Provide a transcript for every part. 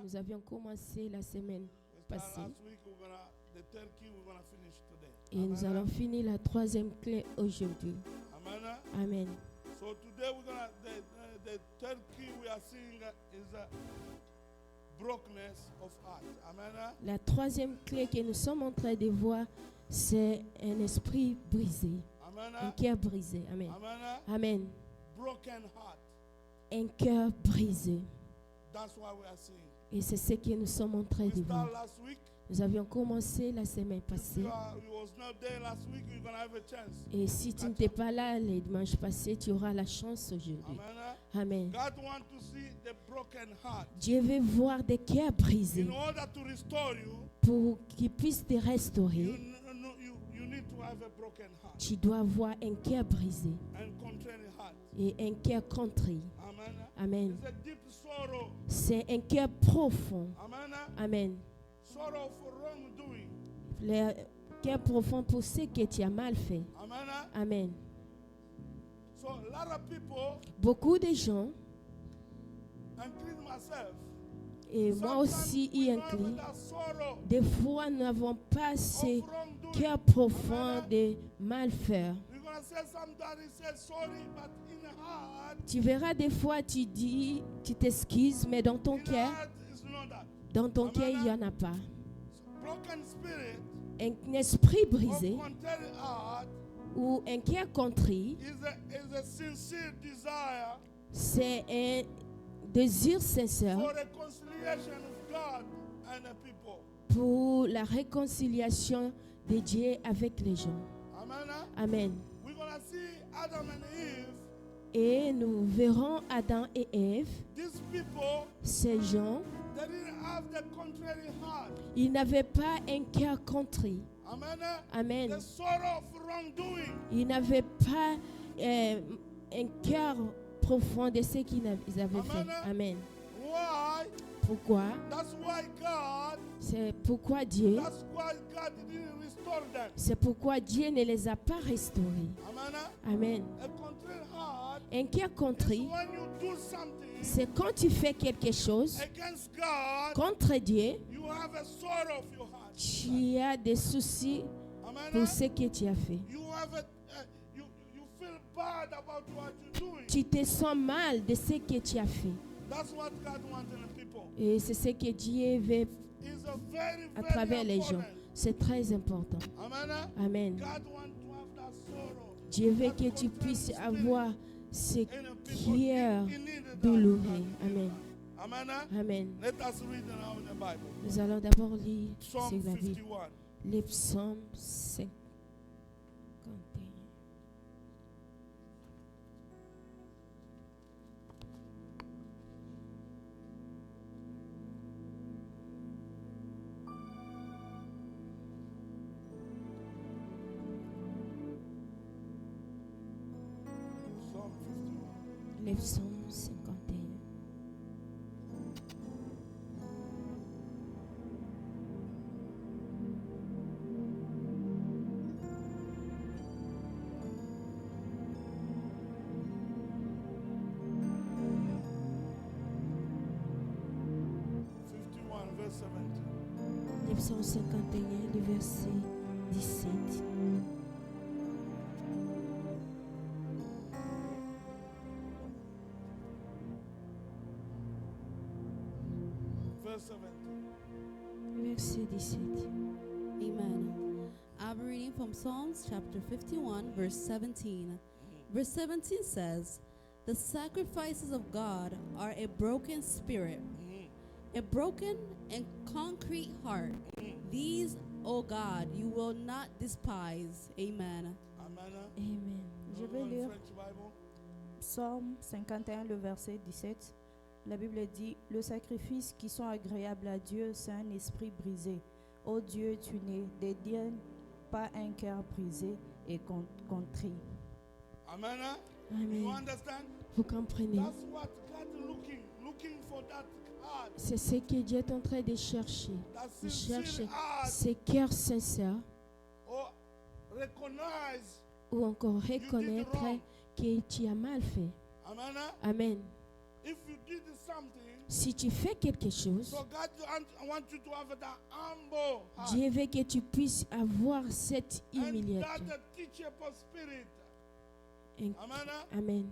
Nous avions commencé la semaine passée et nous allons finir la troisième clé aujourd'hui. Amen. So today we're gonna the third key we are seeing is a brokenness of heart. Amen. La troisième clé que nous sommes en train de voir, c'est un esprit brisé, Amen. un cœur brisé. Amen. Amen. Amen. Broken heart. Un cœur brisé. That's what we are seeing. Et c'est ce que nous sommes en train We de voir. started last week. Nous avions commencé la semaine passée. You was not there last week. You're gonna have a chance. Et si tu n'étais pas là les dimanches passés, tu auras la chance aujourd'hui. Amen. Amen. God wants to see the broken heart. Dieu veut voir des cœurs brisés In order to restore you, pour qu'il puisse te restaurer. you need to have a broken heart Tu dois avoir un cœur brisé and contrite heart. et un cœur contrit. Amen. Amen. It's a deep sorrow. C'est un cœur profond. Amen. Amen. Sorrow for wrongdoing. Le cœur profond pour ce que tu as mal fait. Amen. Amen. So a lot of people, Beaucoup de gens, including myself, et moi aussi y sometimes we inclus, don't have that sorrow des fois nous n'avons pas ce of wrongdoing. cœur profond de mal faire. You're gonna say somebody says sorry, but in the heart, Tu verras des fois tu dis, tu t'excuses, mais dans ton in the cœur, heart is not that. il n'y en a pas. Broken spirit Un esprit of brisé contrite heart ou un cœur contrit, is a sincere desire c'est un désir sincère for reconciliation of God and the people. pour la réconciliation de Dieu avec les gens. Amen. Amen. We're gonna see Adam and Eve. Et nous verrons Adam et Ève, These people, ces gens, they didn't have the contrary heart. ils n'avaient pas un cœur contrit. Amen. Amen. The sorrow of wrongdoing. Ils n'avaient pas un cœur profond de ce qu'ils avaient fait. Amen. Why? Pourquoi? That's why God. C'est pourquoi Dieu, That's why God didn't restore them. c'est pourquoi Dieu ne les a pas restaurés. Amen. Amen. A contrite heart Un cœur is contrit, when you do something c'est quand tu fais quelque chose against God. contre Dieu, You have a sorrow of your heart. tu as des soucis Amen. pour ce que tu as fait. You have a you feel bad about what you're doing. Tu te sens mal de ce que tu as fait. That's what God wants in the people. Et c'est ce que Dieu veut It's a very, à very travers les gens. important. C'est très important. Amen. Amen. God wants to have that sorrow. Dieu veut que tu puisses avoir ce In the people, cœur he needed that. douloureux. Amen. Amen. Amen. Let us read now in the Bible. Nous allons d'abord lire Psalm sur la Bible. 51. Les psaumes 51. Psalm 51. Les psaumes 51. Verse 17. Les psaumes 51, le verset 17. Verse 17. Verset 17. Amen. I'll be reading from Psalms chapter 51, verse 17. Verse 17 says, "The sacrifices of God are a broken spirit, a broken and concrete heart. These, O God, you will not despise." Amen. Amen. Amen. Je You vais want lire French Bible? Psaume 51, le verset 17. La Bible dit, le sacrifice qui sont agréables à Dieu, c'est un esprit brisé. Ô Dieu, tu ne dédaignes pas un cœur brisé et contrit. Amen. You Amen. understand? Vous comprenez? That's what God looking for for that heart, C'est ce que Dieu est en train de chercher. that Il cherche sincere heart, ces cœurs sincères or recognize. ou encore reconnaître wrong. que tu as mal fait. Amen. Amen. If you did something, Si tu fais quelque chose, so God want you to have that humble heart. Dieu veut que tu puisses avoir cette And humilité. that teachable spirit. Et- Amen. Amen.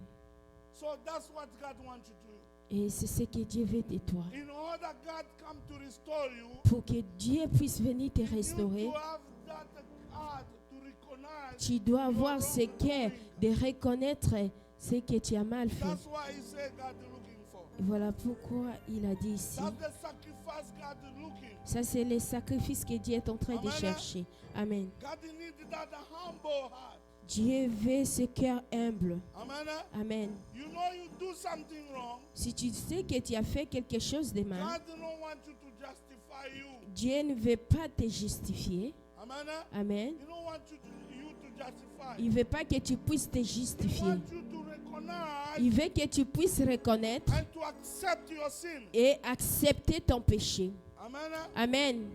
So that's what God wants you to do. Et c'est ce que Dieu veut de toi. In order God come to restore you, Pour que Dieu puisse venir te you need restaurer, to have that heart to recognize. tu dois avoir your ce cœur wrongdoing. de reconnaître ce que tu as mal fait. That's why he said God is looking for. Et voilà pourquoi il a dit ici. That's the sacrifice God is looking. Ça, c'est le sacrifice que Dieu est en train de Amen. chercher. Amen. God needs that humble heart. Dieu veut ce cœur humble. Amen. Amen. You know you do something wrong. Si tu sais que tu as fait quelque chose de mal, God don't want you to justify you. Dieu ne veut pas te justifier. Amen. Amen. He don't want you to justify. Il ne veut pas que tu puisses te He justifier. wants you to recognize Il veut que tu puisses reconnaître and to accept your sin. et accepter ton péché. Amen. Amen.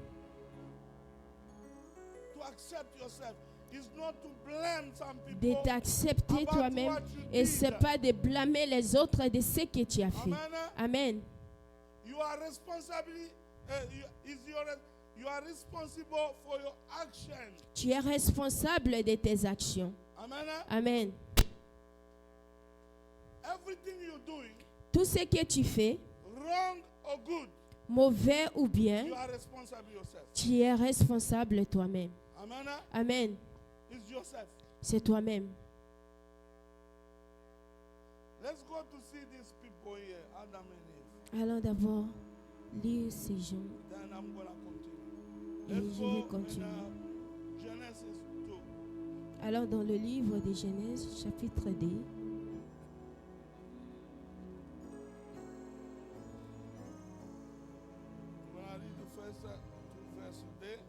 To accept yourself is not to blame some De people. t'accepter about toi-même. what you Et did. ce n'est pas de blâmer les autres de ce que tu as fait. Amen. Amen. You are responsible. You are responsible for your action. Tu es responsable de tes actions. Amen. Amen. Everything you're doing, Tout ce que tu fais, wrong or good, mauvais ou bien, you are responsible yourself. tu es responsable toi-même. Amen. Amen. It's yourself. C'est toi-même. Let's go to see these people here, Adam and Eve. Allons d'abord lire ces gens Then I'm gonna continue. et Let's je vais go continuer. in Genesis 2. Allons dans le livre de Genèse, chapitre 2. I'm gonna read the first two verses there.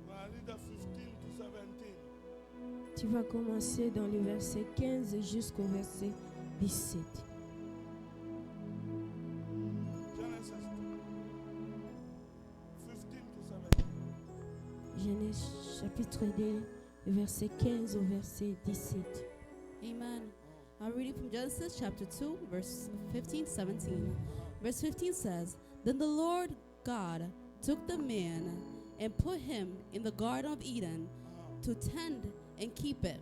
I'm gonna read the 15 to 17. Tu vas commencer dans le verset 15 jusqu'au verset 17. Genesis 2. 15 to 17. Genèse, chapitre 2, le verset 15 au verset 17. Amen. I'm reading from Genesis chapter 2, verse 15, 17. Verse 15 says, Then the Lord God took the man and put him in the Garden of Eden to tend and keep it.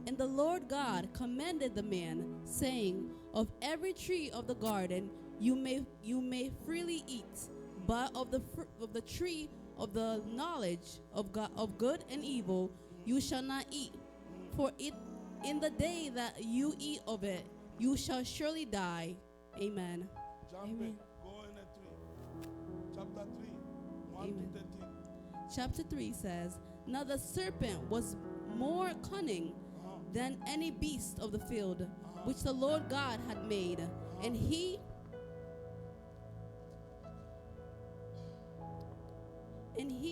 And the Lord God commanded the man, saying, Of every tree of the garden you may freely eat, but of the tree of the knowledge of God, of good and evil you shall not eat. For it in the day that you eat of it, you shall surely die. Amen. Jump Amen. in. Go in a 3. Chapter 3, 1 Amen. to 13. Chapter 3 says, Now the serpent was more cunning than any beast of the field which the Lord God had made. And he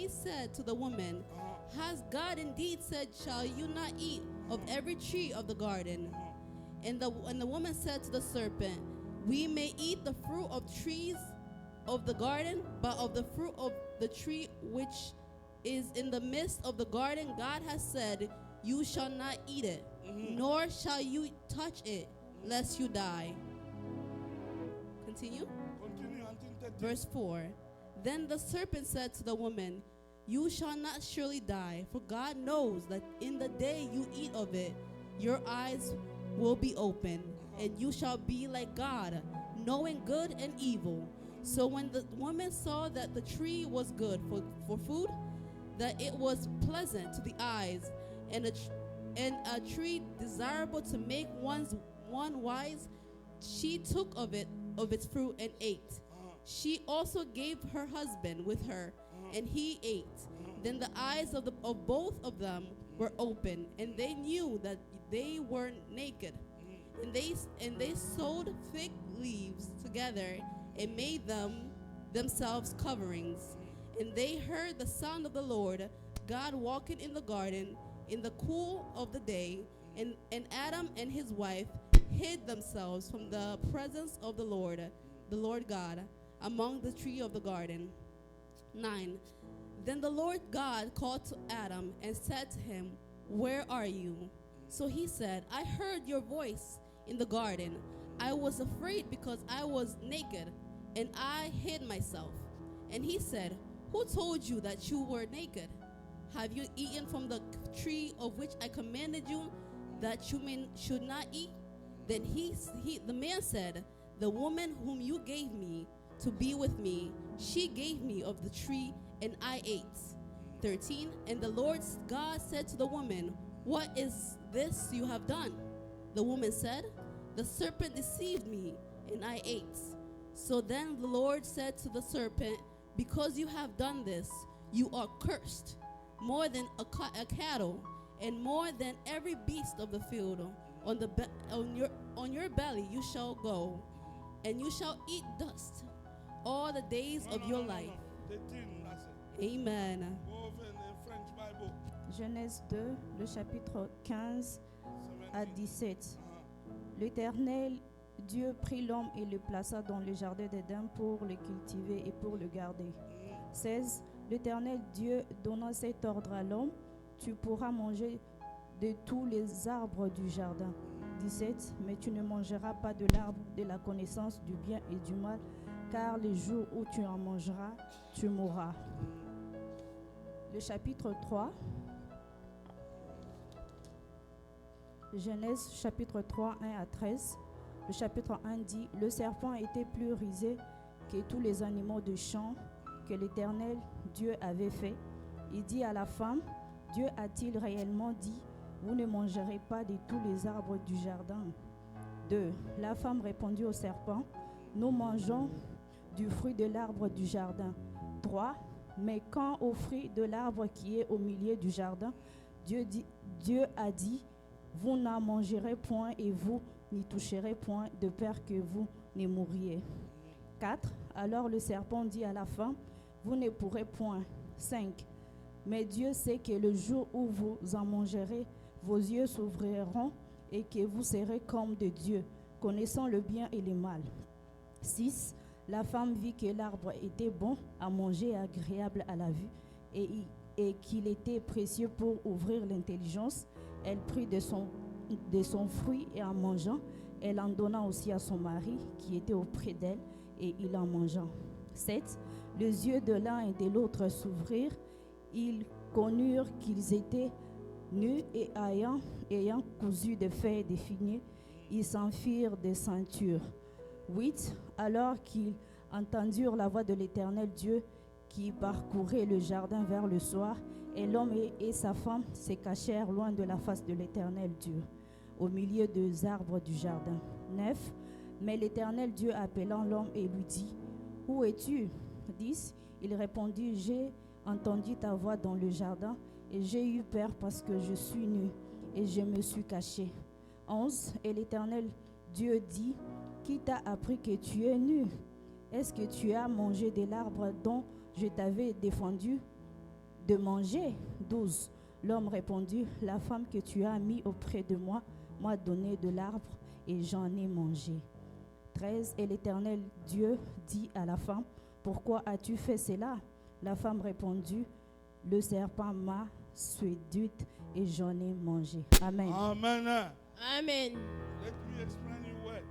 said to the woman, Has God indeed said, Shall you not eat of every tree of the garden? And the woman said to the serpent, We may eat the fruit of trees of the garden, but of the fruit of the tree which is in the midst of the garden, God has said, You shall not eat it, nor shall you touch it, lest you die. Continue. Continue until 13. Verse 4. Then the serpent said to the woman, You shall not surely die, for God knows that in the day you eat of it, your eyes will be open, and you shall be like God, knowing good and evil. So when the woman saw that the tree was good for food, that it was pleasant to the eyes, and a tree desirable to make one wise, she took of its fruit and ate. She also gave her husband with her, and he ate. Then the eyes of both of them were open, and they knew that they were naked. And they sewed fig leaves together and made themselves coverings. And they heard the sound of the Lord God walking in the garden in the cool of the day, and Adam and his wife hid themselves from the presence of the Lord the Lord God, among the tree of the garden. 9. Then the Lord God called to Adam and said to him, "Where are you?" So he said, "I heard your voice in the garden. I was afraid because I was naked, and I hid myself." And he said, "Who told you that you were naked? Have you eaten from the tree of which I commanded you that you should not eat?" Then the man said, "The woman whom you gave me to be with me, she gave me of the tree, and I ate." 13. And the Lord God said to the woman, "What is this you have done?" The woman said, "The serpent deceived me, and I ate." So then the Lord said to the serpent, "Because you have done this, you are cursed more than a cattle, and more than every beast of the field. On your belly you shall go, and you shall eat dust all the days of your life." 13, that's it. Amen. Go over in the French Bible. Genèse 2, le chapitre 15 à 17. 17. L'Éternel Dieu prit l'homme et le plaça dans le jardin d'Éden pour le cultiver et pour le garder. 16. L'Éternel Dieu donna cet ordre à l'homme: tu pourras manger de tous les arbres du jardin. 17. Mais tu ne mangeras pas de l'arbre de la connaissance du bien et du mal, car le jour où tu en mangeras, tu mourras. Le chapitre 3. Genèse chapitre 3, 1 à 13. Le chapitre 1 dit: le serpent était plus rusé que tous les animaux de champ que l'Éternel Dieu avait fait. Il dit à la femme: Dieu a-t-il réellement dit: vous ne mangerez pas de tous les arbres du jardin? 2. La femme répondit au serpent: nous mangeons du fruit de l'arbre du jardin. 3. Mais quant au fruit de l'arbre qui est au milieu du jardin, Dieu a dit: vous n'en mangerez point et vous n'y toucherez point, de peur que vous ne mouriez. 4. Alors le serpent dit à la femme: vous ne pourrez point. 5. Mais Dieu sait que le jour où vous en mangerez, vos yeux s'ouvriront et que vous serez comme de Dieu, connaissant le bien et le mal. 6. La femme vit que l'arbre était bon à manger et agréable à la vue, et qu'il était précieux pour ouvrir l'intelligence. Elle prit de son fruit, et en mangeant, elle en donna aussi à son mari qui était auprès d'elle, et il en mangea. 7. Les yeux de l'un et de l'autre s'ouvrirent. Ils connurent qu'ils étaient nus, et ayant cousu de feuilles de figuier, ils s'en firent des ceintures. 8. Alors qu'ils entendirent la voix de l'Éternel Dieu qui parcourait le jardin vers le soir, et l'homme et sa femme se cachèrent loin de la face de l'Éternel Dieu, au milieu des arbres du jardin. 9. Mais l'Éternel Dieu appelant l'homme et lui dit: où es-tu? 10. Il répondit: j'ai entendu ta voix dans le jardin, et j'ai eu peur parce que je suis nu, et je me suis caché. 11. Et l'Éternel Dieu dit: qui t'a appris que tu es nu? Est-ce que tu as mangé de l'arbre dont je t'avais défendu de manger? 12. L'homme répondit: la femme que tu as mis auprès de moi m'a donné de l'arbre, et j'en ai mangé. 13. Et l'Éternel Dieu dit à la femme: pourquoi as-tu fait cela? La femme répondit: le serpent m'a séduite, et j'en ai mangé. Amen. Amen. Amen. Let me explain you where.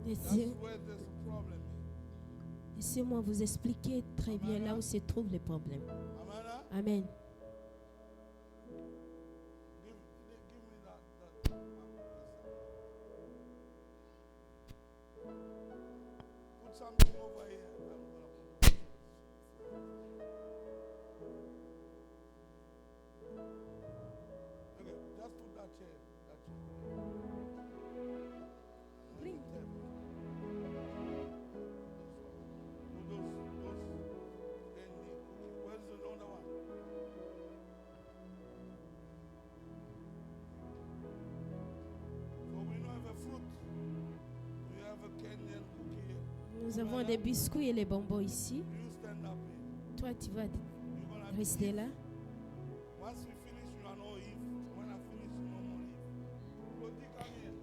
That's Laissez- where there's a problem. Laissez-moi vous expliquer très bien là où se trouve le problème. Amen. Amen. Give me that. Put something over here. I'm gonna put it. Okay, just put that chair. Bring. Where's the other one? So we don't have a fruit. We have a Kenyan cookie here. Nous avons des biscuits et les bonbons ici. You stand up here. Toi, tu vas You're gonna be rester là. Once we finish, you are no Eve. When I finish, you no more Eve. Rodi, come here.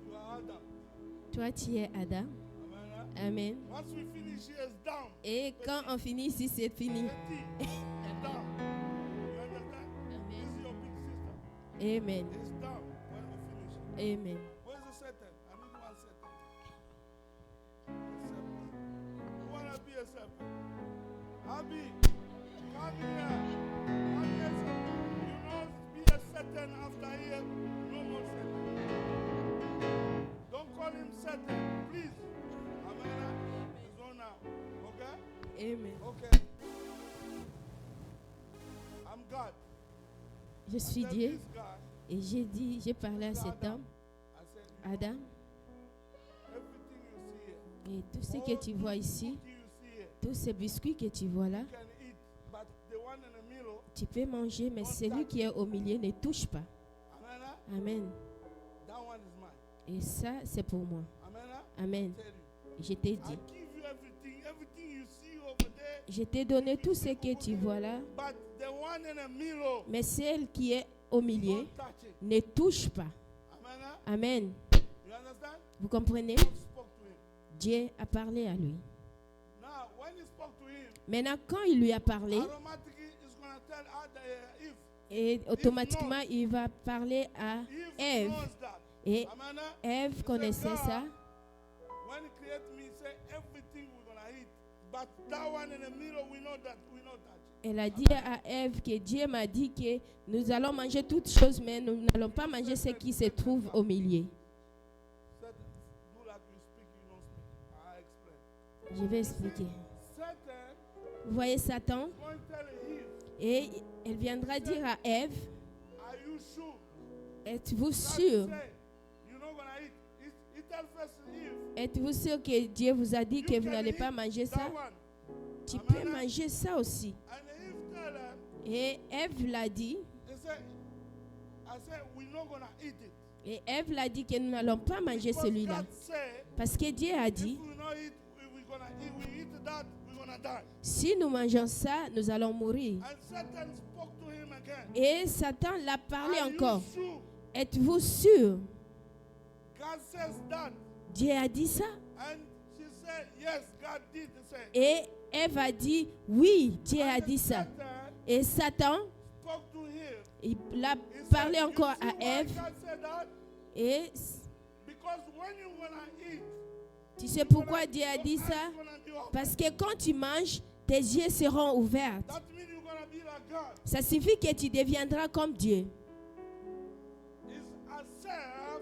You are Adam. Toi, tu es Adam. Amen. Amen. Once we finish here, it's down. Et quand on finit ici, c'est fini. It's down. You understand? This is your big sister. Amen. It's down when we finish. Amen. Where's the serpent? I need one serpent. Who wanna be a serpent? Abi, come here. Come here, serpent. You know, be a serpent after here. No more serpent. Don't call him serpent, please. Amen. It's on now. Okay? Amen. Okay. I'm God. Je suis Tell Dieu. this guy, J'ai parlé à cet homme, I said, Adam, everything you see here, et tout ce que tu vois ici, cookie you see here, tous ces biscuits que tu vois là, you can eat, but the one in the middle, tu peux manger, mais celui qui est au milieu ne touche pas. amen, Amen. that one is mine. Et ça, c'est pour moi. Amen. Amen. Tell you. Je t'ai I dit. give you everything you see over there, Je t'ai donné tout ce que tu vois là, but the one in the middle, mais celle qui est au milieu don't touch it. ne touche pas. Amen. Amen. You understand? Vous comprenez? God spoke to him. Dieu a parlé à lui. Now, when he spoke to him, Maintenant, quand il lui a parlé, automatically it's going to tell Eve. et automatiquement, il va parler à Eve Ève. knows that. Et Amen. Ève connaissait ça. When he created me, he said everything we're gonna eat, but that one in the middle, we know that. Elle a dit à Ève que Dieu m'a dit que nous allons manger toutes choses, mais nous n'allons pas manger ce qui se trouve au milieu. Satan, do like you speak, you don't speak. I explain. Je vais expliquer. Satan Vous voyez Satan? is going to tell Eve, Et elle viendra dire à Ève, are you sure? êtes-vous God sûr? say, you're not gonna eat. He tell first Eve, Êtes-vous sûr que Dieu vous a dit you que vous can n'allez eat pas manger that ça? one. Tu Amen. peux manger ça aussi. And Eve tell her, Et Ève l'a dit. he said, I said, we're not gonna eat it. Et Ève l'a dit que nous n'allons pas manger Because celui-là. God said, Parce que Dieu a if dit, we not eat, we eat that, we're gonna die. si nous mangeons ça, nous allons mourir. And Satan spoke to him again. Et Satan l'a parlé Are encore. you sure? Êtes-vous sûr? God says that. Dieu a dit ça? And she said, yes, God did say. Et Ève a dit, oui, Dieu a And dit ça. Satan Et Satan, spoke to him. il a He parlé said, encore you see à why Ève. God said that? Et Because when you wanna eat, tu sais pourquoi Dieu a dit your ça? eyes gonna be open. Parce que quand tu manges, tes yeux seront ouverts. That means you're gonna be like God. Ça signifie que tu deviendras comme Dieu. It's herself.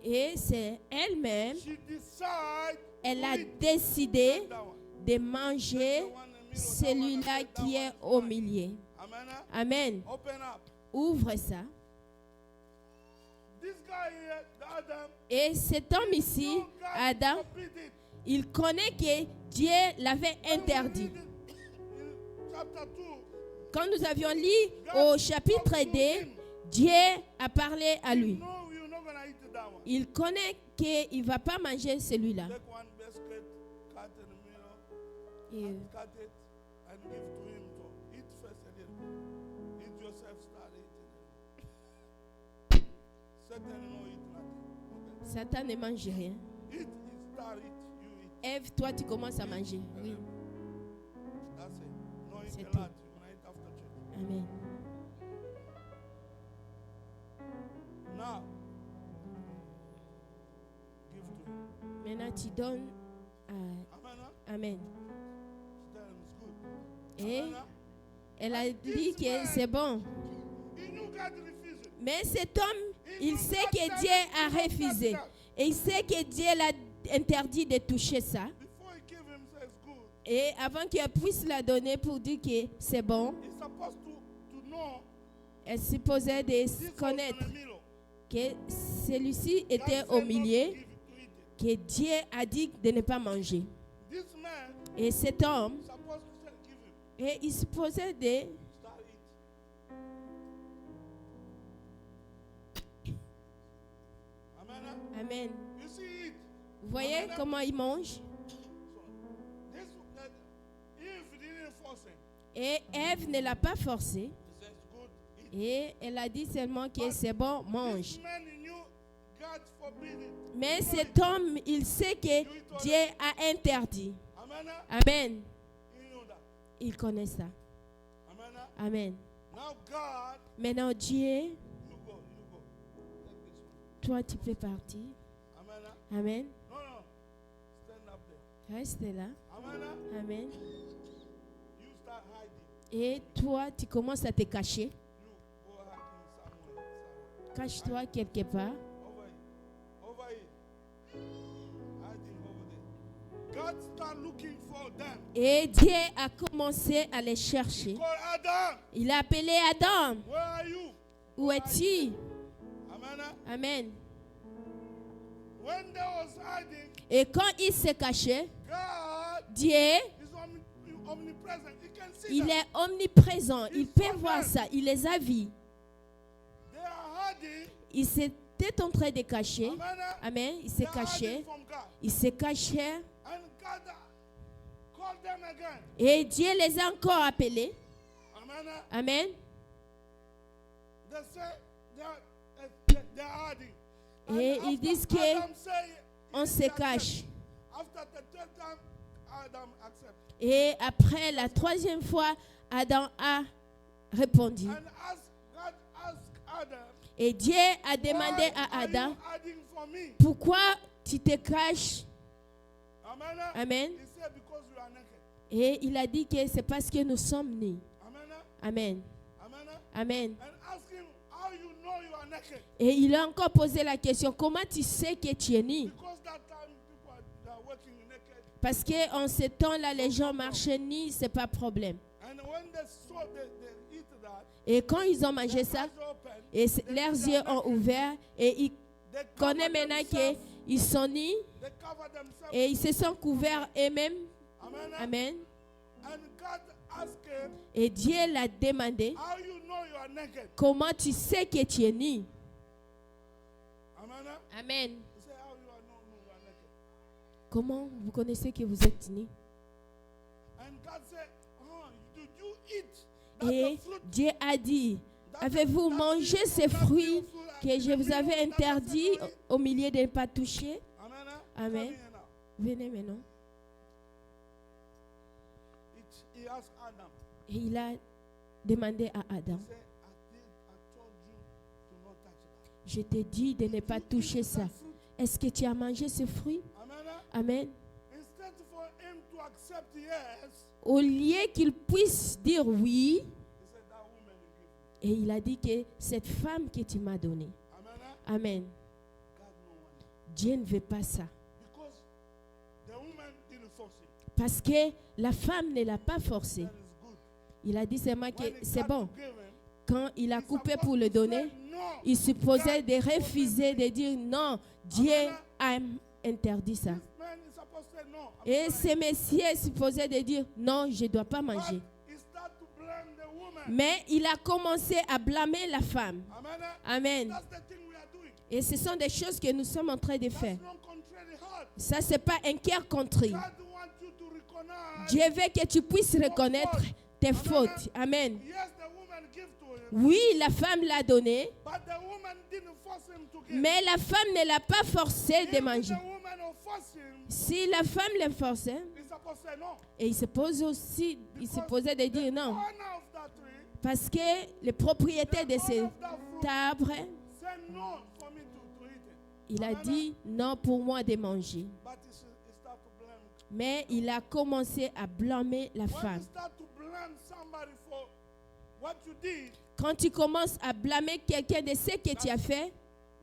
Et c'est elle-même, She decide elle to a eat décidé that one. de manger The one in the middle, that celui-là one, qui est that au one is milieu. mine. Amen. Amen. Open up. Ouvre ça. This guy here, the Adam, Et cet homme ici, no, God Adam, forbid it. il connaît que Dieu l'avait When we interdit. read it in chapter 2, Quand nous avions lu au chapitre 2, Dieu a parlé à lui. no, you're not gonna eat that one. Il connaît qu'il ne va pas manger celui-là. Take one biscuit, cut in the middle, Et, cut it, and give to him. So eat first and then eat yourself, start eating. Satan no eat nothing. Satan ne mange rien. Okay. Eat, start it, you eat. Ève, toi, tu commences à manger. Oui. That's it. No eat C'est a tout. lot. You're gonna eat after church. Amen. Now, give to him. Maintenant, tu donnes à... Amen. Amen. Tell him it's good. Et Amen. elle a dit que c'est bon. He knew God refused it. Mais cet homme, il sait que Dieu a refusé. Et il sait que Dieu l'a interdit de toucher ça. Before he gave him, say it's good. Et avant qu'il puisse la donner pour dire que c'est bon, He's supposed to know elle supposait de this was in connaître the middle. que celui-ci God était said au not milieu, to give it to eat it. que Dieu a dit de ne pas manger. This man Et cet homme, supposed to say, give him. et il supposait de... Start eat. Amen. Amen. You see it. Vous voyez comment il mange? So this Eve didn't force him. Et Ève ne l'a pas forcé. He says good. Eat. Et elle a dit seulement que c'est bon, mange. This man he knew God God forbid it. Mais cet homme, il sait que Dieu a interdit. Amen. Amen. You know that. Il connaît ça. Amen. Amen. Now God, Maintenant, Dieu, you go. Take this one. toi, tu fais partie. Amen. Amen. No. Stand up there. Reste là. Amen. Amen. You start hiding. Et toi, tu commences à te cacher. You go hiding somewhere. Cache-toi quelque part. Over here. Hiding over there. God start looking for them. Et Dieu a commencé à les chercher. Call Adam. Il a appelé Adam. Where are you? Où es-tu? Amen. Amen. When they was hiding, Et quand il s'est caché, God Dieu, is omnipresent. He can see il them. est omniprésent. Il peut voir ça. Il les a vus. They are hiding. Il s'était en train de cacher. Amen. Amen. Il They s'est are caché. hiding from God. Il s'est caché. And God called them again. Et Dieu les a encore appelés. Amen. Amen. They say they are hiding. And Et ils after disent que Adam say, on se cache. after the third time, Adam accepted. Et après la troisième fois, Adam a répondu. And God asked Adam, Et Dieu a demandé why à are Adam, you hiding from me? pourquoi tu te caches? Amen. Amen. He said, because you are naked. Et il a dit que c'est parce que nous sommes nus. Amen. Amen. Amen. Amen. And ask him how you know you are naked. Et il a encore posé la question, comment tu sais que tu es nu? Because that time people are working naked. Parce qu'en ce temps-là, les gens marchaient nus, c'est pas problème. And when they saw they eat that, Et quand ils ont mangé their ça, eyes open, et leurs yeux ont ouvert, et ils they connaissent cover maintenant themselves. qu'ils sont nus, They cover themselves. et ils se sont couverts eux-mêmes. Amen. Amen. And God asked him, Et Dieu l'a demandé, how you know you are naked? comment tu sais que tu es nu? Amen. Amen. He said, how you are know you are naked? Comment vous connaissez que vous êtes nu? And God said, oh, did you eat that Et the fruit? Dieu a dit, that avez-vous that mangé tree ces from that fruits tree of que je the vous tree avais of that interdits tree? au milieu de ne pas toucher? Amen. Amen. Come here now. Venez maintenant. He asked Adam. Et il a demandé à Adam, He said, I told you to not touch that. je t'ai dit de ne pas You toucher eat ça. that fruit. Est-ce que tu as mangé ce fruit? Amen. Amen. Instead for him to accept yes, Au lieu qu'il puisse dire oui, he said that woman you give me. et il a dit que cette femme que tu m'as donnée. Amen. Amen. God no one. Dieu ne veut pas ça. Because the woman didn't force him. Parce que la femme ne l'a pas forcé. That is good. Il a dit seulement que When he c'est got bon. to give him, Quand il a he's coupé supposed pour to le say donner, no. il supposait de refuser, de dire non, Dieu a interdit ça. This man is supposed to say no. Et ce monsieur supposait de dire non, je ne dois pas manger. But he started to blame the woman. Mais il a commencé à blâmer la femme. Amen. Amen. That's the thing we are doing. Et ce sont des choses que nous sommes en train de faire. That's not contrary heart. Ça, c'est pas un cœur contrit. God wants you to recognize. Dieu veut que tu puisses reconnaître tes fautes. Amen. Yes, the woman give to him, Oui, la femme l'a donné, but the woman didn't force him to give. mais la femme ne l'a pas forcé de If manger. the woman will force him, Si la femme le forçait, he's supposed to say no. et il se pose aussi, il se posait de dire non. The owner of that tree, Parce que le propriétaire de the cet owner of that fruit, arbre, said no for me to eat it. il a dit non pour moi de manger. But he start to blame. Mais il a commencé à blâmer la When you femme. start to blame somebody for what you did, Quand tu commences à blâmer quelqu'un de ce que tu as fait,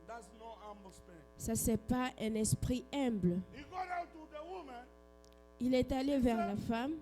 that's no humble spirit. ça c'est pas un esprit humble. He got out to the woman. Il est allé vers la femme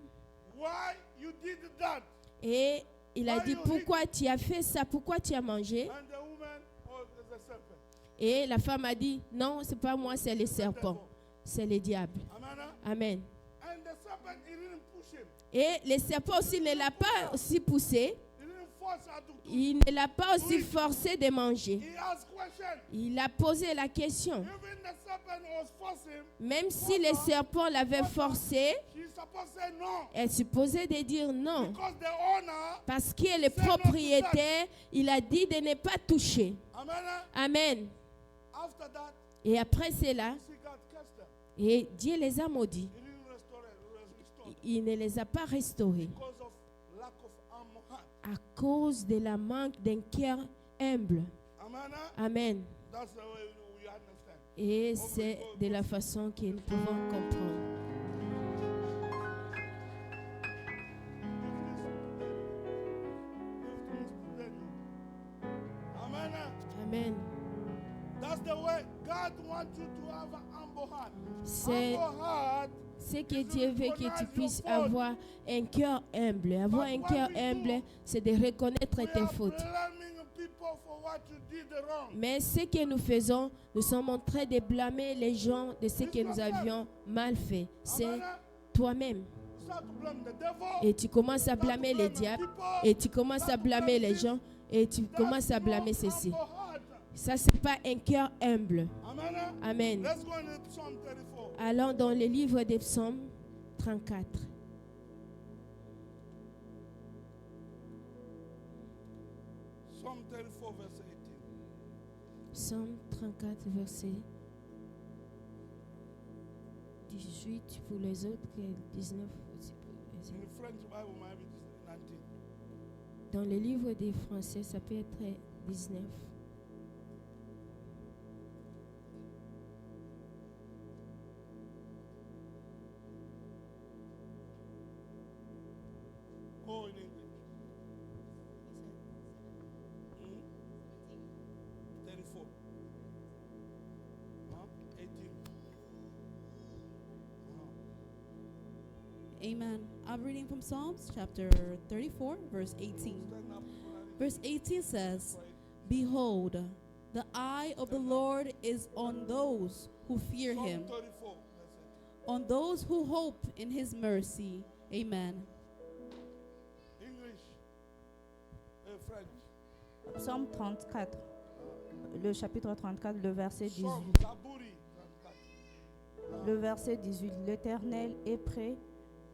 Why you did that? et il a dit pourquoi tu as fait ça, pourquoi tu as mangé? And the woman was the serpent. Et la femme a dit non, c'est pas moi, c'est le serpent, c'est le diable. Amen. Amen. And the serpent, he didn't push him. Et le serpent aussi ne l'a pas aussi poussé, He didn't force her to. il ne l'a pas aussi forcé de manger. He asked question. Il a posé la question. Even the serpent was forcing. Même si le serpent l'avait forcé, She's supposed to say no. elle supposait de dire non. Because the owner. Parce que le propriétaire, il a dit de ne pas toucher. Amen. Amen. After that, Et après cela, You see, God cursed them. et Dieu les a maudits. He didn't restore them Il ne les a pas restaurés because of lack of humble heart. à cause de la manque d'un cœur humble. Amen. Amen. That's the way we understand. Et c'est de la façon que nous pouvons comprendre. Amen. Amen. That's the way God wants you to have an humble heart. C'est Humble heart. ce que Dieu veut que tu puisses avoir un cœur humble. Avoir un cœur humble, c'est de reconnaître We tes are fautes. blaming people for what you did wrong. Mais ce que nous faisons, nous sommes en train de blâmer les gens de ce que nous avions mal fait. C'est Amen. toi-même. Start to blame the devil. Et tu commences à blâmer les diables. Et tu commences à blâmer les gens. Et tu commences à blâmer ceci. Humble heart. Ça, c'est pas un cœur humble. Amen. Amen. Let's go into Psalm 34. Allons dans le livre des psaumes 34. Psalm 34, verse 18. Psaume 34, verset 18 pour les autres et 19 aussi pour les In autres. the French Bible, maybe it is 19. Dans le livre des Français, ça peut être 19. Go in English. 34. 18. Amen. I'm reading from Psalms chapter 34, verse 18. Stand up. Verse 18 says, Behold, the eye of the Lord is on those who fear Psalm him, 34. That's it. on those who hope in his mercy. Amen. English. French. Psaume 34, le chapitre 34, le verset 18. Psalm Zaburi 34. Le verset 18. L'Éternel est près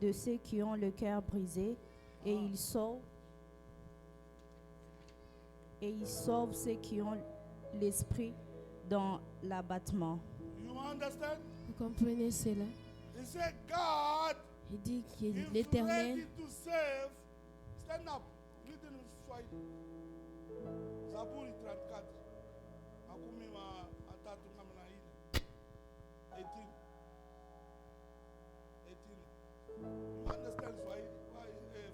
de ceux qui ont le cœur brisé et il sauve ceux qui ont l'esprit dans l'abattement. You understand? Vous comprenez cela? He said, God Il dit que is l'Éternel ready to save. Stand up. Read in Swahili. Zaburi 34. Makumi matatu kumi na nne. 18. 18. You understand Swahili?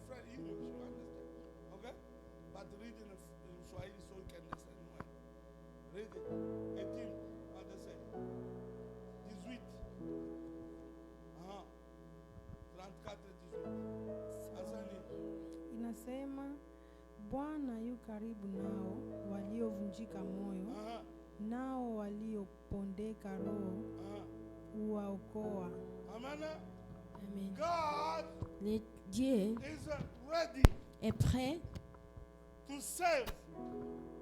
French, English, you understand. Okay? But read in Swahili so you can understand well. Read it. 18. What they say? 18. 34, 18. Asani. Inasema Bwana yu karibu nao waliovunjika moyo, nao waliopondeka roho huwaokoa. Amen. Amen. God Le Dieu is ready est prêt to save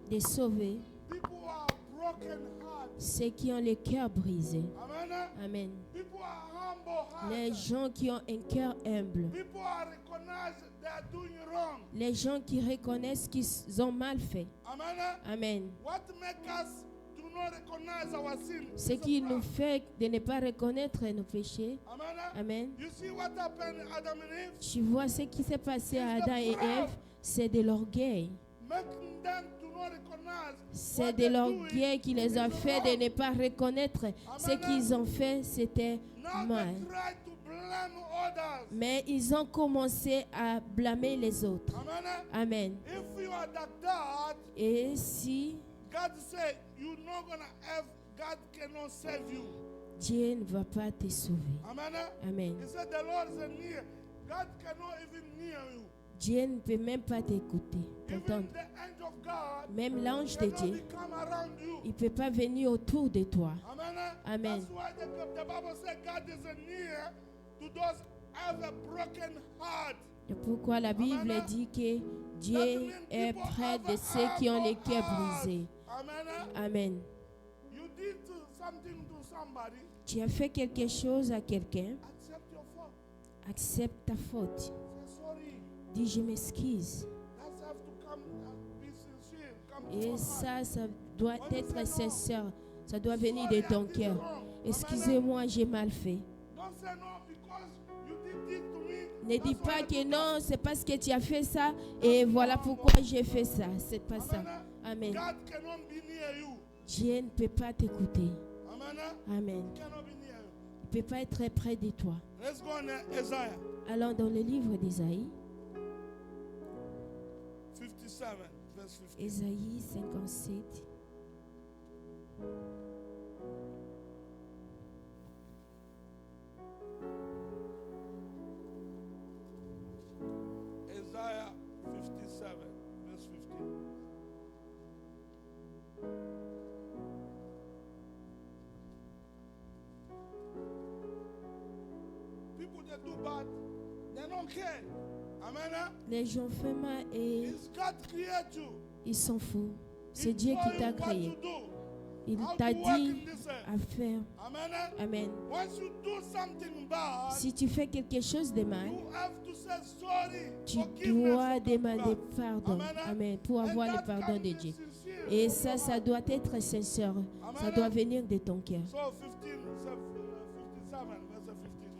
de sauver people who are broken heart. ceux qui ont le cœur brisé. Amen. Amen. People are humble heart. Les gens qui ont un cœur humble. People are recognized they are doing wrong. Les gens qui reconnaissent qu'ils ont mal fait. Amen. Amen. What make us do not recognize our sin? Ce qui nous fait de ne pas reconnaître nos péchés. Amen. Amen. You see what happened to Adam and Eve? Tu vois ce qui s'est passé à Adam et Ève, c'est de l'orgueil. Making them to not recognize C'est what de they're l'orgueil qui les a is fait wrong. de ne pas reconnaître ce qu'ils ont fait, c'était Now mal. they try to blame others. Mais ils ont commencé à blâmer les autres. Amen. Amen. If you are like that, Et si God said you're not gonna have. God cannot save you. Dieu ne va pas te sauver. Amen. Amen. He said the Lord is near. God cannot even near you. Dieu ne peut même pas t'écouter, Even t'entendre. the angel of God Même l'ange de cannot Dieu, come around you. il ne peut pas venir autour de toi. Amen. Amen. That's why the Bible said God is near to those have a broken heart. C'est pourquoi la Bible Amen. dit que Dieu est près de ceux qui ont les cœurs brisés. Amen. Amen. You did something to somebody. Tu as fait quelque chose à quelqu'un, Accept your fault. accepte ta faute. Say sorry. Dis je m'excuse. That's have to come be sincere. Come Et from ça doit être sincère. Ça doit venir de ton cœur. Excusez-moi, j'ai mal fait. Don't say no because you did this to me. Ne dis That's why pas I que do non, that. c'est parce que tu as fait ça et voilà pourquoi j'ai fait ça. C'est pas ça. Amen. God cannot be near you. Dieu ne peut pas t'écouter. Amen. Amen. Cannot be near you. Il ne peut pas être très près de toi. Let's go on Isaiah Allons dans le livre d'Ésaïe. 57, verse 15. Ésaïe 57. Isaiah 57, verse 15. People that do bad, they don't care. Amen. Les gens font mal et It's God create you. ils s'en foutent. C'est He Dieu told qui you t'a what créé. to do, Il how t'a to walk dit in this earth. à faire. Amen. Amen. Once you do something bad, Si tu fais quelque chose de mal, you have to say sorry. tu Forgiveness dois from demander God. pardon. Amen. Amen. Pour And avoir le that pardon can de be Dieu. sincere Et from ça, your ça heart. doit être sincère. Ça doit venir de ton cœur. So 57, verse 15.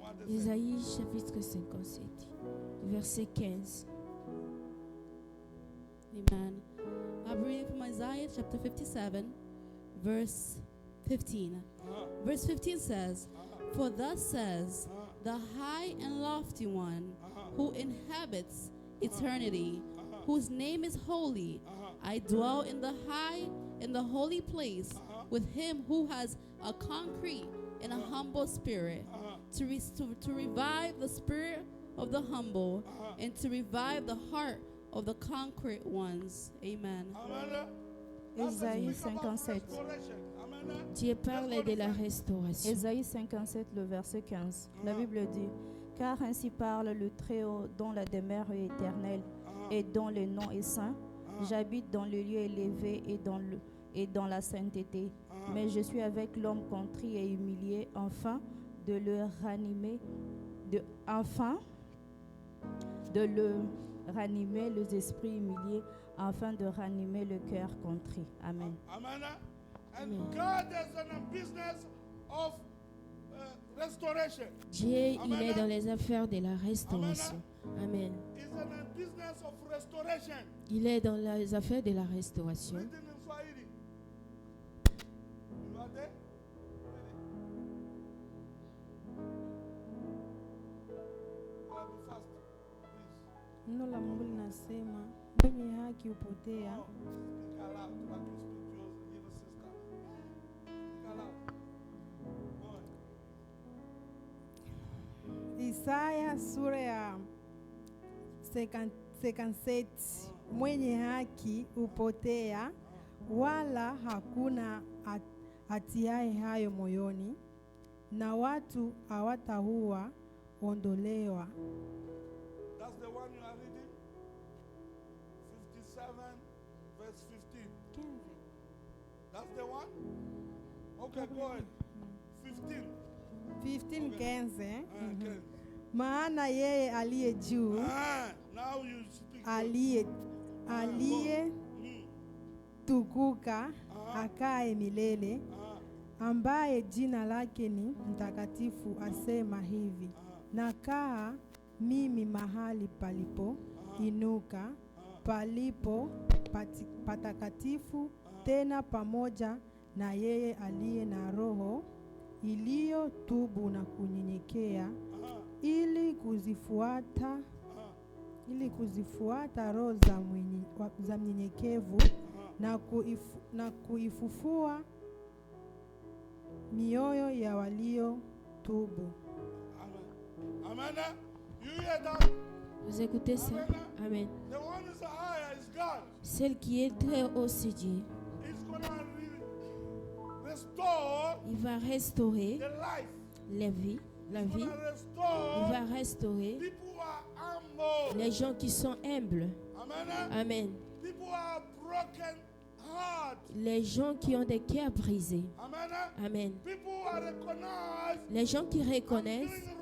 What does it say? Ésaïe chapitre 57, verset 15. Amen. I'm reading from Isaiah chapter 57, verse 15. Verse 15 says, For thus says the high and lofty one who inhabits eternity, whose name is holy. I dwell in the high and the holy place with him who has a concrete and a humble spirit, to revive the spirit of the humble and to revive the heart of the conquered ones. Amen. Amen. Ésaïe Let's speak about 57. restoration. Amen. Dieu parle de la restauration. Ésaïe 57, le verset 15. La Bible dit, Car ainsi parle le Très-Haut, dont la demeure est éternelle et dont le nom est saint. J'habite dans le lieu élevé et dans la sainteté. Mais je suis avec l'homme contrit et humilié, afin de le ranimer, les esprits humiliés, afin de ranimer le cœur contrit. Amen. Amen. And Amen. God is in the business of restoration. Dieu, il est dans les affaires de la restauration. Amen. He's in the business of restoration. Il est dans les affaires de la restauration. Written in Swahili. You are there? Ready? Be fast, please. Neno la Mungu linasema mwenye haki hupotea, Now, speak aloud. What you speak to your little sister. Speak aloud. Go on. Isaya sura ya 57. Mwenye haki hupotea, wala hakuna atiaye hayo moyoni, na watu hawataua ondolewa. That's the one you are reading. 57, verse 15. That's the one? Okay, go ahead. 15. 15 15. Okay. Maana yeye aliye juu, Now you speak. aliye tukuka, akae milele, ambaye jina lake ni mtakatifu, asema hivi: nakaa mimi mahali palipo inuka, palipo patakatifu, tena pamoja na yeye aliye na roho iliyotubu na kunyenyekea, ili kuzifuata roho za mnyenyekevu na kuifufua mioyo ya waliotubu. Amen. Amen. You hear that? Vous écoutez ça? Amen. The one who's higher is God. Celle qui est très haut, c'est Dieu. He's going to restore Il va restaurer the life. la vie. He's going to Il restore va restaurer people who are humble. les gens qui sont humbles. Amen. Amen. People who are broken heart. Les gens qui ont des cœurs brisés. Amen. Amen. People who are recognized Les gens qui I'm reconnaissent doing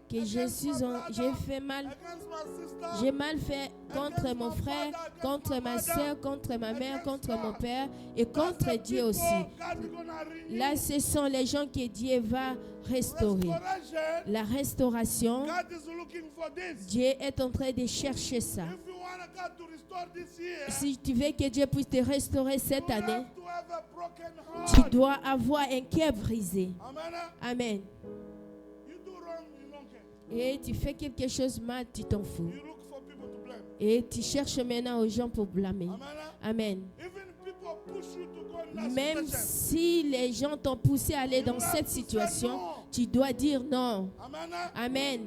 que against my j'ai brother, fait mal. against my sister, J'ai mal fait contre mon frère, contre ma soeur, contre ma mère, contre mon père et that's contre the Dieu people aussi. God is gonna renew. Là, ce sont les gens que Dieu va restaurer. Restoration, La restauration, God is looking for this. Dieu est en train de chercher ça. If you want God to restore this year, Si tu veux que Dieu puisse te restaurer cette you année, have to have a broken tu heart. dois avoir un cœur brisé. Amen. Amen. You do wrong, you don't care. Et tu fais quelque chose mal, tu t'en fous. You look for people to blame. Et tu cherches maintenant aux gens pour blâmer. Amen. Amen. Even people push you to go in that Même situation. si les gens t'ont poussé à aller dans cette situation, tu dois dire non. Amen. Amen.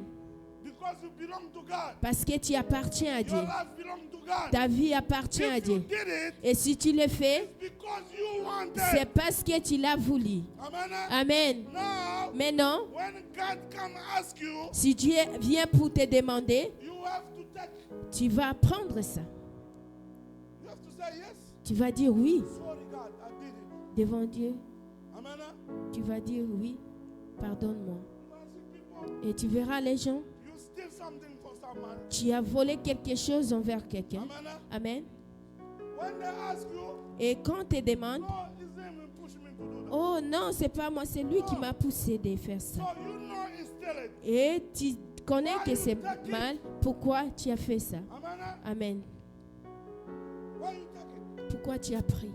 Because you belong to God. Parce que tu appartiens à Dieu. Your life belongs to God. Ta vie appartient à If you Dieu. did it, Et si tu le fais, it's because you c'est wanted. parce que tu l'as voulu. Amen. Amen. Now, Mais non, when God come ask you, si Dieu vient pour te demander, you have to take. tu vas prendre ça. You have to say yes. Tu vas dire oui Sorry, God, I did it. devant Dieu. Amen. Tu vas dire oui, pardonne-moi. You want to see people, Et tu verras les gens, you steal something for someone. tu as volé quelque chose envers quelqu'un. Amen. Amen. When they ask you, Et quand on te demande, no, it's him who pushed me to do that. oh non, c'est pas moi, c'est lui qui m'a poussé de faire So ça. you know he's stealing. Et tu connais que c'est mal, pourquoi tu as fait ça? Amen. Amen. Why you take it? Pourquoi tu as pris?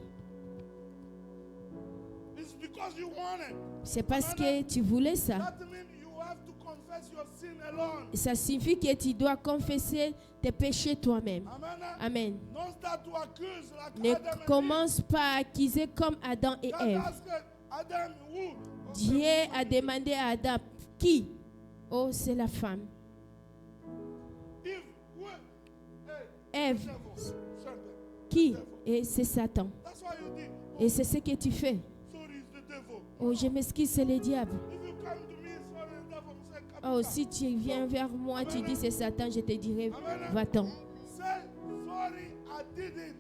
It's because you want it. C'est parce que tu voulais ça. That means you have to confess your sin alone. Ça signifie que tu dois confesser tes péchés toi-même. Amen. Amen. Don't start to accuse like Ne Adam and Eve. commence pas à accuser comme Adam et God Ève. asked Adam who? Dieu a demandé à Adam, qui? Oh, c'est la femme. Eve, who? Hey, Ève, devil. Serpent. qui? Et c'est Satan. That's why you did. Et c'est ce que tu fais. Sorry, it's the devil. Oh, je m'excuse, c'est le diable. If you come to me, sorry, the devil say, come Oh, back. si tu viens vers moi, tu dis c'est Satan, je te dirai, Amen. va-t'en. Say, sorry, I did it.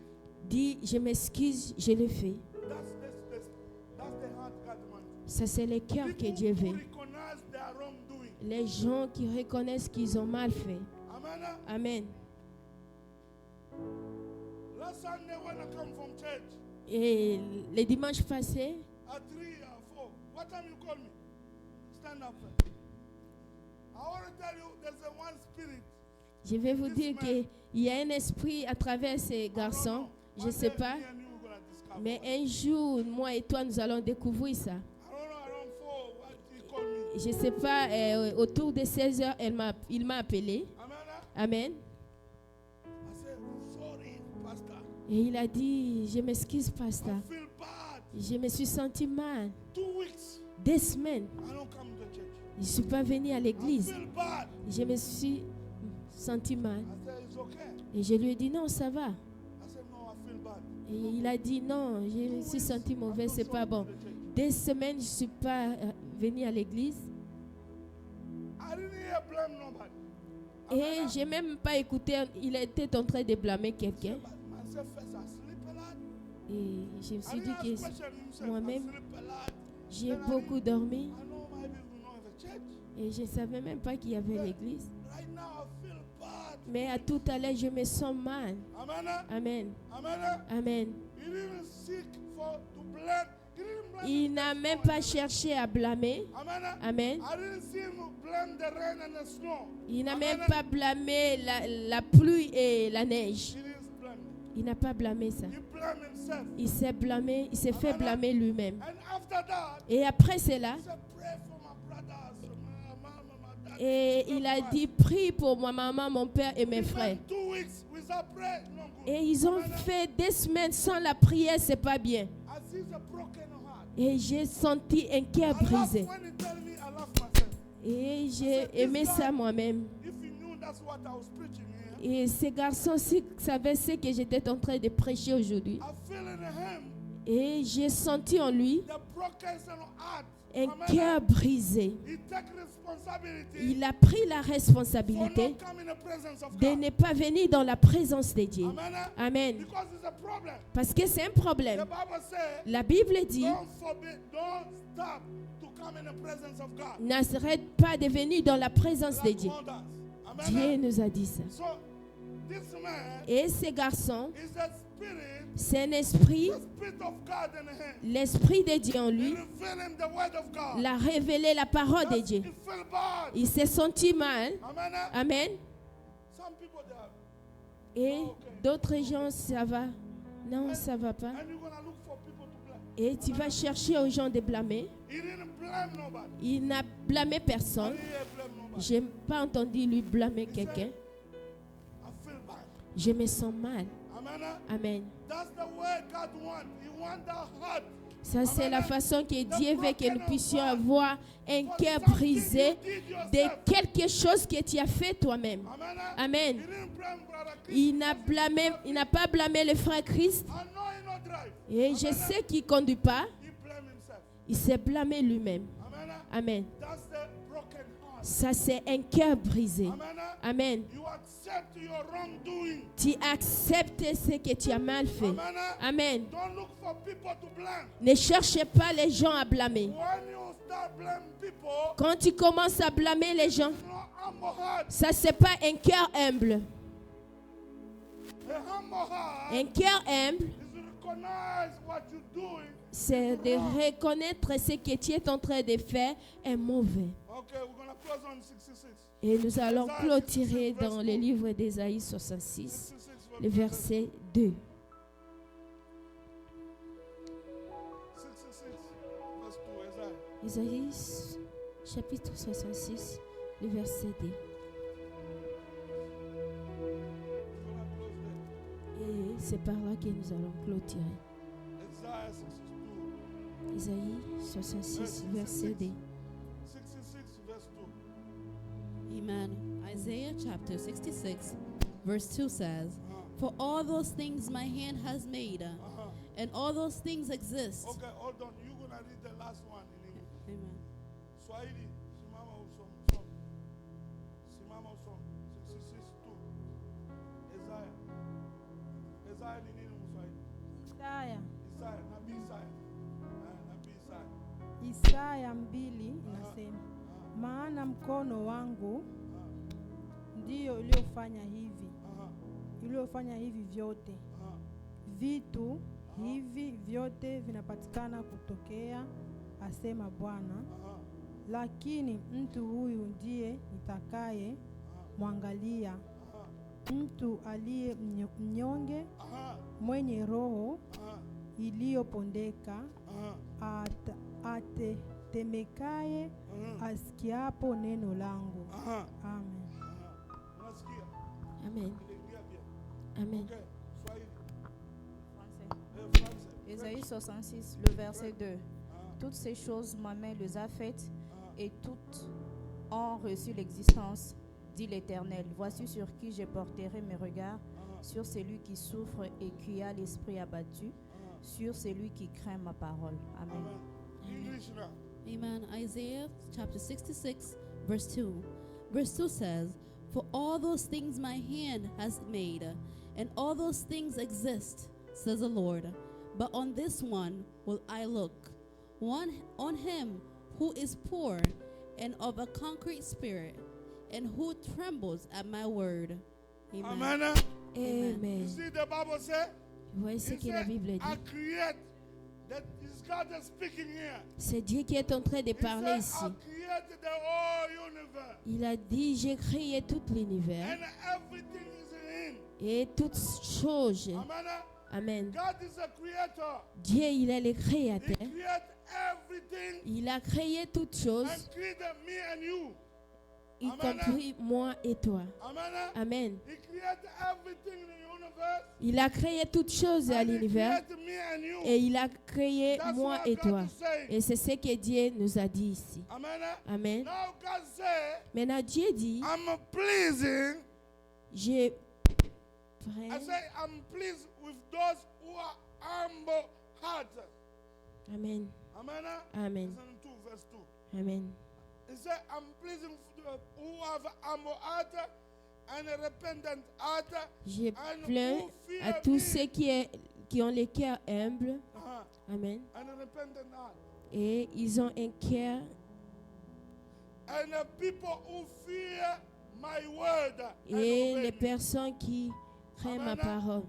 Dis, je m'excuse, je l'ai fait. That's the heart God wants. Ça, c'est le cœur que People Dieu who veut. recognize their wrongdoing. Les gens qui reconnaissent qu'ils ont mal fait. Amen. Amen. Last Sunday when I come from church, Et le dimanche passé, at 3 or 4, what time you call me? Stand up. I want to tell you, there's a one spirit. je vais vous dire qu'il y a un esprit à travers ces garçons. Je ne sais pas. Mais un jour, moi et toi, nous allons découvrir ça. I don't know, around 4, what he called me. Je ne sais pas, autour de 16 heures, il m'a appelé. Amen. Amen. I said, sorry, Pastor. Et il a dit, je m'excuse, pasteur. I feel bad. Je me suis senti mal. 2 weeks, 2 semaines, I don't come to church. je ne suis pas venu à I l'église. feel bad. Je me suis senti mal. I said, it's okay. Et je lui ai dit, non, ça va. I said, no, I feel bad. Et il a dit, non, je me suis senti mauvais, c'est pas bon. 2 semaines, je ne suis pas venu à l'église. I didn't hear blame nobody. Et je n'ai même pas écouté, il était en train de blâmer quelqu'un. Myself first, I sleep a lot. Et je me I suis didn't dit ask que question himself. moi-même, I sleep a lot. j'ai beaucoup dormi. I know maybe we don't have a church. Et je ne savais même pas qu'il y avait l'église. Right now I feel bad. Mais à tout à l'heure, je me sens mal. Amen. Amen. Amen. Amen. He didn't seek for to blame. He didn't blame Il n'a même pas cherché à blâmer. Amen. Amen. I didn't see him blame the rain and the snow. Il n'a Amen. même pas blâmé la pluie et la neige. He didn't blame them. Il n'a pas blâmé ça. He blamed himself. Il s'est blâmé, il s'est fait blâmer lui-même. And after that, Et après cela, he said, pray for my brothers, my mama, my dad. et il a dit, prie pour ma maman, mon père et mes He frères. went 2 weeks without prayer. No good. Et ils ont Amen. fait 2 semaines sans la prière, c'est pas bien. I see the broken heart. Et j'ai senti un cœur I love brisé. when he tell me I love myself. Et j'ai aimé ça moi-même. If he knew that's what I was preaching here, Et ces garçons-ci savaient ce que j'étais en train de prêcher aujourd'hui. I feel in him Et j'ai senti en lui the broken heart. un Amen. cœur brisé. He take responsibility Il a pris la for responsabilité not coming in the presence of de God. ne pas venir dans la présence de Dieu. Amen. Amen. Because it's a problem. Parce que c'est un The problème. Bible says, La Bible dit, don't stop to come in the presence of God. n'arrête pas de venir dans la présence de God Dieu. told us. Dieu Amen. nous a dit ça. So this man Et ce garçon, is the spirit, c'est un esprit, the spirit of God in him. l'esprit de Dieu en He lui, revealed him the word of God. l'a révélé la parole de Yes, Dieu. he felt bad. Il s'est senti mal. Amen. Amen. Some people they are, Et d'autres gens, ça va. Non, ça va pas. and you're gonna look for people to blame. Et tu vas chercher aux gens de blâmer. He didn't blame nobody. Il n'a blâmé He personne. didn't blame nobody. Je n'ai pas entendu lui blâmer quelqu'un. I feel bad. Je me sens mal. Amen. Amen. That's the way God wants. He wants the heart. Ça, c'est la façon que Dieu veut que nous puissions avoir un cœur brisé de quelque chose que tu as fait toi-même. Amen. Amen. He didn't blame brother Chris. Il n'a pas blâmé le frère Christ. I know he not drive. Et je sais qu'il ne conduit pas. He blame himself. Il s'est blâmé lui-même. Amen. Amen. That's the broken heart. Ça, c'est un cœur brisé. Amen. Amen. You accept your wrongdoing. Tu acceptes ce que tu as mal fait. Amen. Amen. Don't look for people to blame. Ne cherchez pas les gens à blâmer. When you start blaming people, Quand tu commences à blâmer les gens, it's not humble heart. ça, c'est pas un cœur humble. A humble heart Un cœur humble, is to recognize what you're doing. c'est de reconnaître ce que tu es en train de faire est mauvais. Okay, we're going to close on 66. Et nous allons clôturer dans le livre d'Ésaïe 66, 66, le verset 2. 66, verse 2, Isaiah. Ésaïe chapitre 66, le verset 2. We're going to close there. Et c'est par là que nous allons clôturer. Isaiah 62. Ésaïe 66, verset 2. 66, verse 2. Amen. Isaiah chapter 66, verse 2 says, For all those things my hand has made, and all those things exist. Okay, hold on. You're going to read the last one in English. Amen. Swahili. Simama usom. Simama usom. 66, 2. Isaiah. Isaiah ni nini Mswahili? Isaya, Isaiah. Nabii Isaiah. Nabii Isaiah. Isaya 2 inasema, maana mkono wangu ndio uliofanya hivi, uliofanya hivi vyote. Vitu hivi vyote vinapatikana kutokea, asema Bwana. Lakini mtu huyu ndiye nitakaye mwangalia, mtu aliye mnyonge, mwenye roho iliyopondeka, atetemekaye asikiapo neno langu. Amen. Unasikia? Amen. Niliingia pia. Amen. Okay, Swahili. Français. Français. Ésaïe 66, le verset 2. Toutes ces choses ma main les a faites et toutes ont reçu l'existence, dit l'Éternel. Voici sur qui je porterai mes regards, sur celui qui souffre et qui a l'esprit abattu, sur celui qui craint ma parole. Amen. Amen. English now. Amen. Isaiah chapter 66, verse 2. Verse 2 says, For all those things my hand has made, and all those things exist, says the Lord. But on this one will I look, on him who is poor and of a contrite spirit, and who trembles at my word. Amen. Amen. You Amen. see the Bible say? Vous voyez ce He que la said, Bible I dit? create. That is God is speaking here. C'est Dieu qui est en train de He parler said, I ici. created the whole universe. Il a dit, j'ai créé tout l'univers And everything is in him. et toutes choses. Amen. Amen. God is a creator. Dieu, il est le He créateur. created everything Il a créé toutes choses, and created me and you. y Amen. compris moi et toi. Amen. Amen. He created everything in the universe. Il a créé toutes choses à And he l'univers created me and you. et il a créé That's moi what et God toi. is saying. Et c'est ce que Dieu nous a dit ici. Amen. Amen. Now God say, Maintenant, Dieu dit, I'm pleasing. j'ai I say I'm pleased with those who are humble hearted. Amen. Amen. Amen. Listen to verse 2. Amen. He said, I'm pleasing with those who have humble heart and a repentant heart. Je And plains who fear à tous me. ceux qui ont le cœur humble. Uh-huh. Amen. And a repentant heart. Et ils ont un cœur. And the people who fear my word and Et obey les me. personnes qui craignent ma Amen. parole.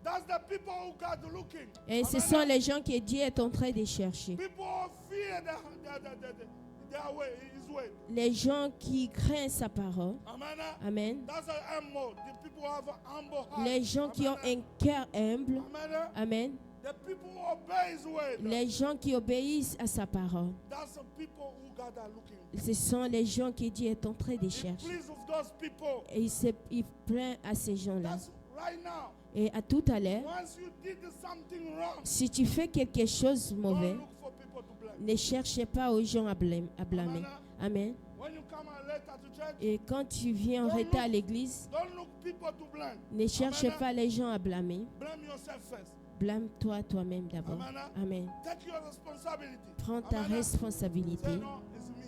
That's the people who God looking. Et ce Amen. sont les gens que Dieu est en train de chercher. People who fear their way, His way. Les gens qui craignent sa parole. Amen. Amen. That's a humble. The people who have an humble heart. Les gens qui ont Amen. un cœur humble. Amen. Amen. The people who obey His way. Les gens qui obéissent à sa parole. That's the people who God are looking. Ce sont les gens que Dieu est en train de He chercher. pleased with those people. Et il plaint à ces gens-là. That's right now. Et à tout à l'heure, Once you did something wrong, si tu fais quelque chose de mauvais, don't look for people to blame. ne cherchez pas aux gens à blâmer. Amen. Amen. When you come late to church, Et quand tu viens en retard à l'église, don't look people to blame. ne cherche Amen. pas les gens à blâmer. Blame yourself first. Blâme-toi toi-même d'abord. Amen. Amen. Take your responsibility. Prends ta Amen. responsabilité. Say no, it's me.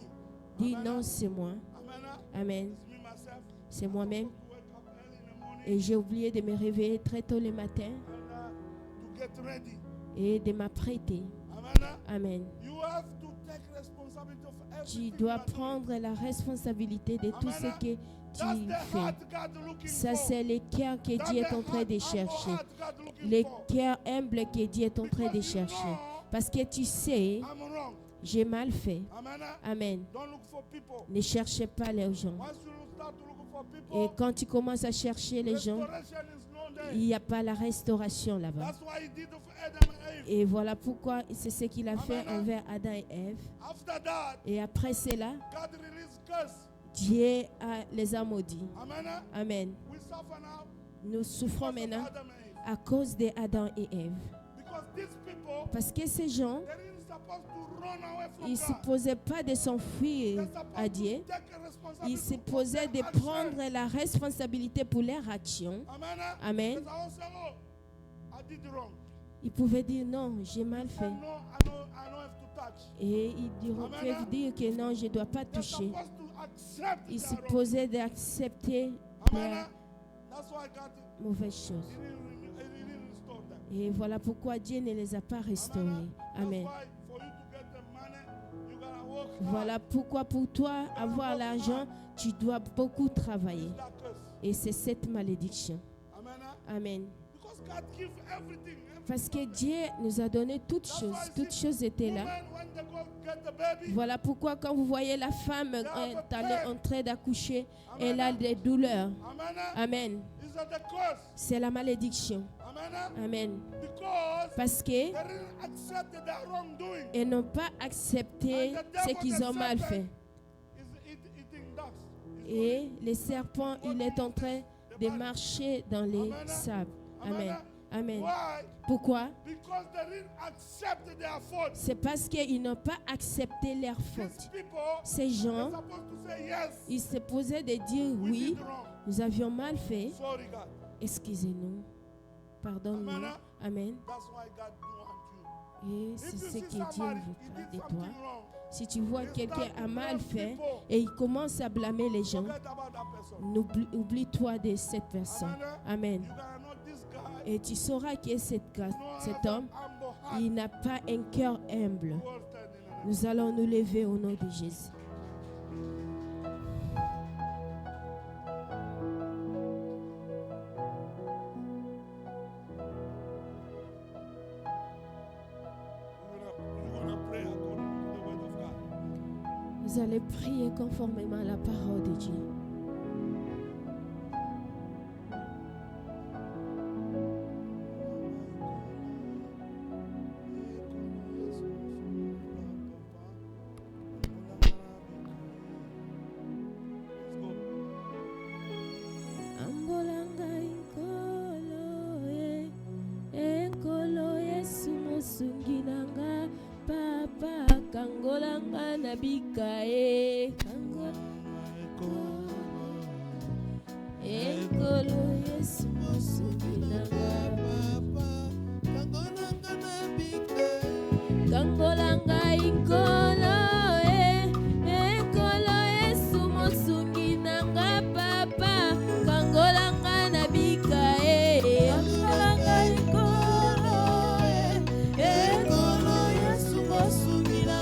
Dis Amen. non, c'est moi. Amen. Amen. It's me myself. C'est moi-même. To wake up early in the morning Et j'ai oublié de me réveiller très tôt le matin and to get ready. et de m'apprêter. Amen. Amen. You have to take responsibility of Tu everything dois you are doing. prendre la responsabilité de tout ce que That's tu the fais. heart God looking Ça, for. c'est le cœur que That's Dieu the est en train de heart, humble chercher. heart God looking Le for. cœur humble que Dieu est en train de Because you chercher. know Parce que tu sais, I'm wrong. j'ai mal fait. Amen. Amen. Don't look for people. Ne cherchez pas les gens. Once you start to look for Et people, quand tu commences à chercher les gens, restoration is not there. il n'y a pas la restauration là-bas. That's why he did of Adam and Eve. Et voilà pourquoi c'est ce qu'il a fait Amen. envers Adam et Ève. After that, Et après cela, God released curse. Dieu les a maudits. Amen. Amen. We suffer now Nous souffrons because of maintenant Adam and Eve. à cause d'Adam et Ève. Because these people, Parce que ces gens, they didn't supposed to run away from ils ne se God. posaient pas de s'enfuir They're supposed à to Dieu. take a responsibility Ils se for posaient their de actions. prendre la responsabilité pour leur action. Amen. Amen. Because I also know I did wrong. Ils pouvaient dire non, j'ai mal I fait. know I don't have to touch. Et ils peuvent dire que non, je ne dois pas They're toucher. supposed to accept Ils se their wrong. posaient d'accepter Amen. leurs That's why God mauvaises choses. he didn't restore them. Et voilà pourquoi Dieu ne les a pas restaurés. Amen. That's why for you to get the money, you gotta work hard. Voilà pourquoi pour toi, avoir l'argent, tu dois beaucoup travailler. It's that curse. Et c'est cette malédiction. Amen. Amen. Because God gives everything. Parce que Dieu nous a donné toutes choses. Toutes choses étaient là. Women, when they go get the baby, Voilà pourquoi quand vous voyez la femme en train d'accoucher, elle a des douleurs. amen, Amen. is that the curse. C'est la malédiction. Amen. Amen. Because Parce que they didn't accept their wrongdoing. ils n'ont pas accepté ce qu'ils ont mal fait. Is eating ducks. Et le serpent, il est en train de marcher dans les sables. Amen. Amen. Why? Pourquoi? Because they didn't accept their fault. C'est parce qu'ils n'ont pas accepté leur These faute. people, Ces they're gens, supposed to say yes. ils se posaient de dire We oui, did wrong. nous avions mal fait. Sorry, God. Excusez-nous. Pardonne-nous. Amen. Amen. That's why God don't want you. Et If c'est you ce see que Dieu somebody, veut he pas did de toi. something wrong, Si tu vois you quelqu'un start a to mal blame fait people. et il commence à blâmer les gens, Forget about that person. oublie-toi de cette personne. Amen. You gotta know this guy. Et tu sauras que cet homme, humble heart. il n'a pas un cœur humble. You all stand in a- Nous allons nous lever au nom de Jésus. You're gonna pray according to the word of God. Vous allez prier conformément à la parole de Dieu. Ambolanga inkolo enkolo Yesu mosunginanga papa kangolanga na bika enkolo Yesu mosunginanga kangolanga inkolo enkolo Yesu mosunginanga papa kangolanga na bika kangolanga inkolo enkolo Yesu mosunginanga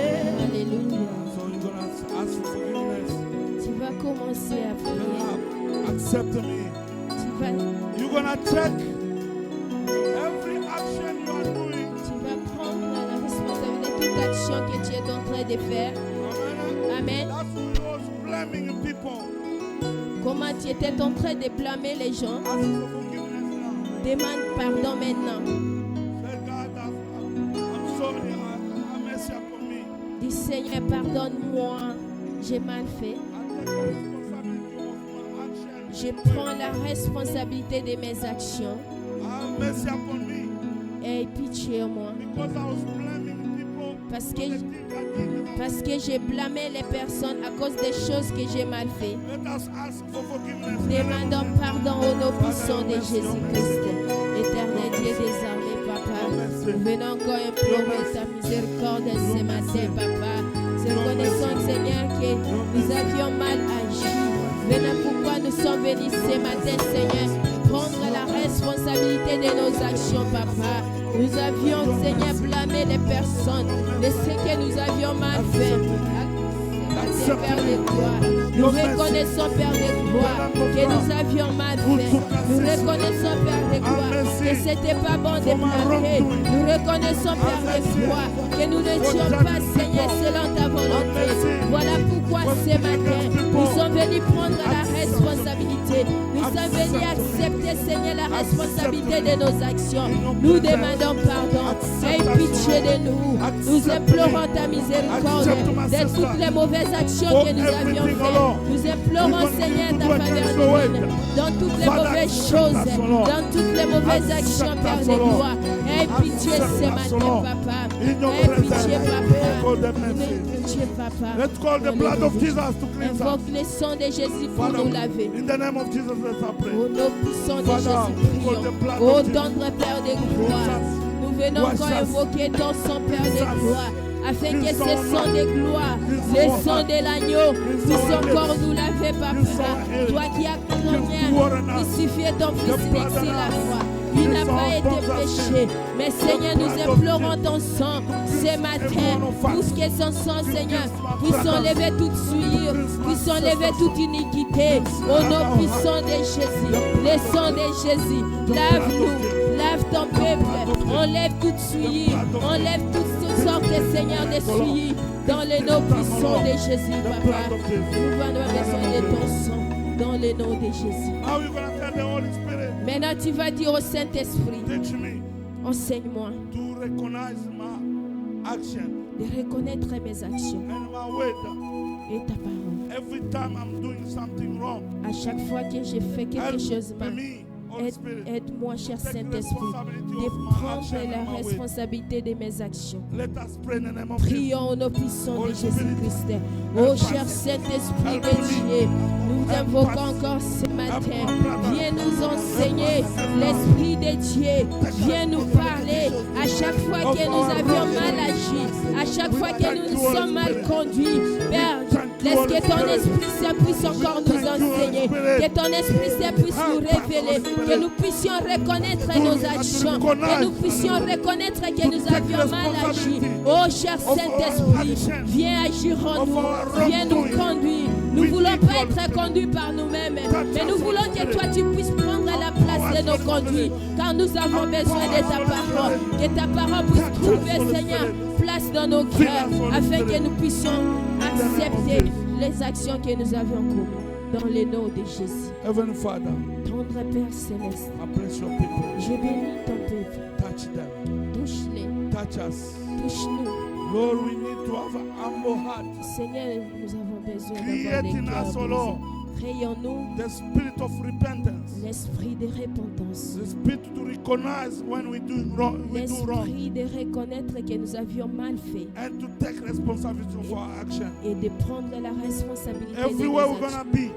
Alléluia. So you're going to ask for forgiveness. Tu vas commencer à prier. Accept me. You're going to check every action you are doing. Tu vas prendre la responsabilité de toute action que tu es en train de faire. Amen. That's who he was blaming people. Comment tu étais en train de blâmer les gens. Ask for forgiveness now. Demande pardon maintenant. Say, God, I'm sorry. I'm messy upon me. Dis Seigneur, pardonne-moi. J'ai mal fait. I take the responsibility of my action. Je prends la responsabilité de mes actions. Have mercy upon me. Aie pitié en moi. Because I was blaming people Parce for que, the things I did. parce que j'ai blâmé les personnes à cause des choses que j'ai mal fait. Let us ask for forgiveness. Demandons pardon au nom puissant de Jésus-Christ. Éternel Dieu des armées, Papa. Nous venons encore implorer ta miséricorde ce matin, Papa. C'est reconnaissant, Seigneur, que nous avions mal agi. Voilà pourquoi nous sommes venus ce matin, Seigneur, prendre la responsabilité de nos actions, Papa. Nous avions, Seigneur, blâmé les personnes de ce que nous avions mal fait. Père de gloire, nous reconnaissons, Père de gloire, que nous avions mal fait. Nous reconnaissons, Père de gloire, que c'était pas bon de blâmer. Nous reconnaissons, Père de gloire, que nous n'étions pas, Seigneur, selon ta volonté. Voilà pourquoi ce matin, nous sommes venus prendre la responsabilité. Nous sommes venus accepter, Seigneur, la responsabilité de nos actions. Nous demandons pardon. Aie pitié de nous. Nous implorons ta miséricorde de toutes les mauvaises actions que nous avions faites. Nous implorons, Seigneur, ta faveur divine dans toutes les mauvaises choses, dans toutes les mauvaises actions, Père de gloire. Aie pitié ce matin, Papa. Aie pitié, Papa. Aie pitié, Papa. Let's call the blood of Jesus to cleanse us. Invoque le sang de Jésus pour nous laver. In the name of Jesus, let's pray. Au nom puissant de Father, Jésus, for the blood prions. Ô of Jesus. tendre Père de gloire, nous venons Wash encore us. invoquer ton sang, Père Cleanse de us. gloire, afin que Cleanse ce our sang mind. de gloire, Cleanse le our sang heart. de l'agneau, Cleanse puisse our encore lips. nous laver, Papa. Cleanse our head. Toi qui as Cleanse our heart. crucifié ton Fils The blood d'ici of la us. foi. Il n'a Cleanse pas our été bones of péché. sin. Mais Seigneur, nous blood of implorons Jesus. ton sang ce matin. everyone of us. Pour que son sang, Cleanse Seigneur, my puisse brothers. enlever toute souillure, Cleanse my puisse enlever sisters. toute iniquité. Au nom puissant de Jésus, le sang de Jésus, lave-nous, lave ton peuple, enlève toute souillure, enlève toutes sortes, Seigneur, de souillure. Dans le nom puissant de Jésus, The Papa. blood of Jesus. Nous avons besoin de ton sang. Dans le nom de Jésus. How are you going to tell the Holy Spirit, Maintenant, tu vas dire au Saint-Esprit, teach me enseigne-moi to recognize my action de reconnaître mes actions and my word. et ta parole. Every time I'm doing something wrong, À chaque fois que je fais quelque chose help mal, me, Holy Spirit. aide-moi, cher Take Saint-Esprit, responsibility de of my prendre action la and my word. responsabilité de mes actions. Let us pray in the name of Jesus. Prions au nom puissant de Holy Spirit, Jésus-Christ. help Ô us. cher Saint-Esprit Help de me. Dieu, nous Help invoquons us. encore ce matin. Help my brother. Viens nous enseigner, Help us. l'Esprit de Dieu. Viens nous parler à chaque fois que nous avions mal agi, à chaque fois que nous nous sommes mal conduits. Père, laisse que ton Esprit Saint puisse encore nous enseigner, que ton Esprit Saint puisse nous révéler, que nous puissions reconnaître nos actions, que nous puissions reconnaître que nous avions mal agi. Oh cher Saint-Esprit, viens agir en nous, viens nous conduire. Nous ne voulons pas être conduits par nous-mêmes, mais nous voulons que toi tu puisses prendre la place de nos conduits, car nous avons besoin de ta parole, que ta parole puisse trouver, Seigneur, place dans nos cœurs, afin que nous puissions accepter les actions que nous avions commises. Dans le nom de Jésus. Heavenly Father, Tendre Père Céleste, I bless your people. je bénis ton peuple. Touch them. Touche-les, Touch us. touche-nous. Lord, we need to have an humble heart. Seigneur, nous avons besoin Create d'avoir des in us, O cœurs Lord, brisés. Créons-nous the spirit of repentance. l'esprit de repentance. The spirit to recognize when we do wrong, L'esprit de reconnaître que nous avions mal fait and to take responsibility for our action. et de prendre la responsabilité de nos Everywhere we're actions. gonna be,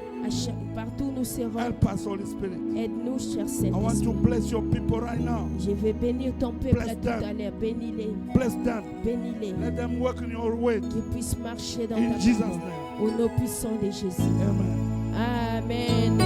Partout où nous serons, help us, Holy Spirit. aide-nous, cher I want to Saint-Esprit. bless your people right now. Je vais bénir ton peuple Bless tout them. à l'heure. Bénis-les, Bless them. bénis-les. Let them work in your way. Qu'ils puissent marcher dans In ta Jesus' parole. name. Au nom puissant de Jésus. Amen. Amen.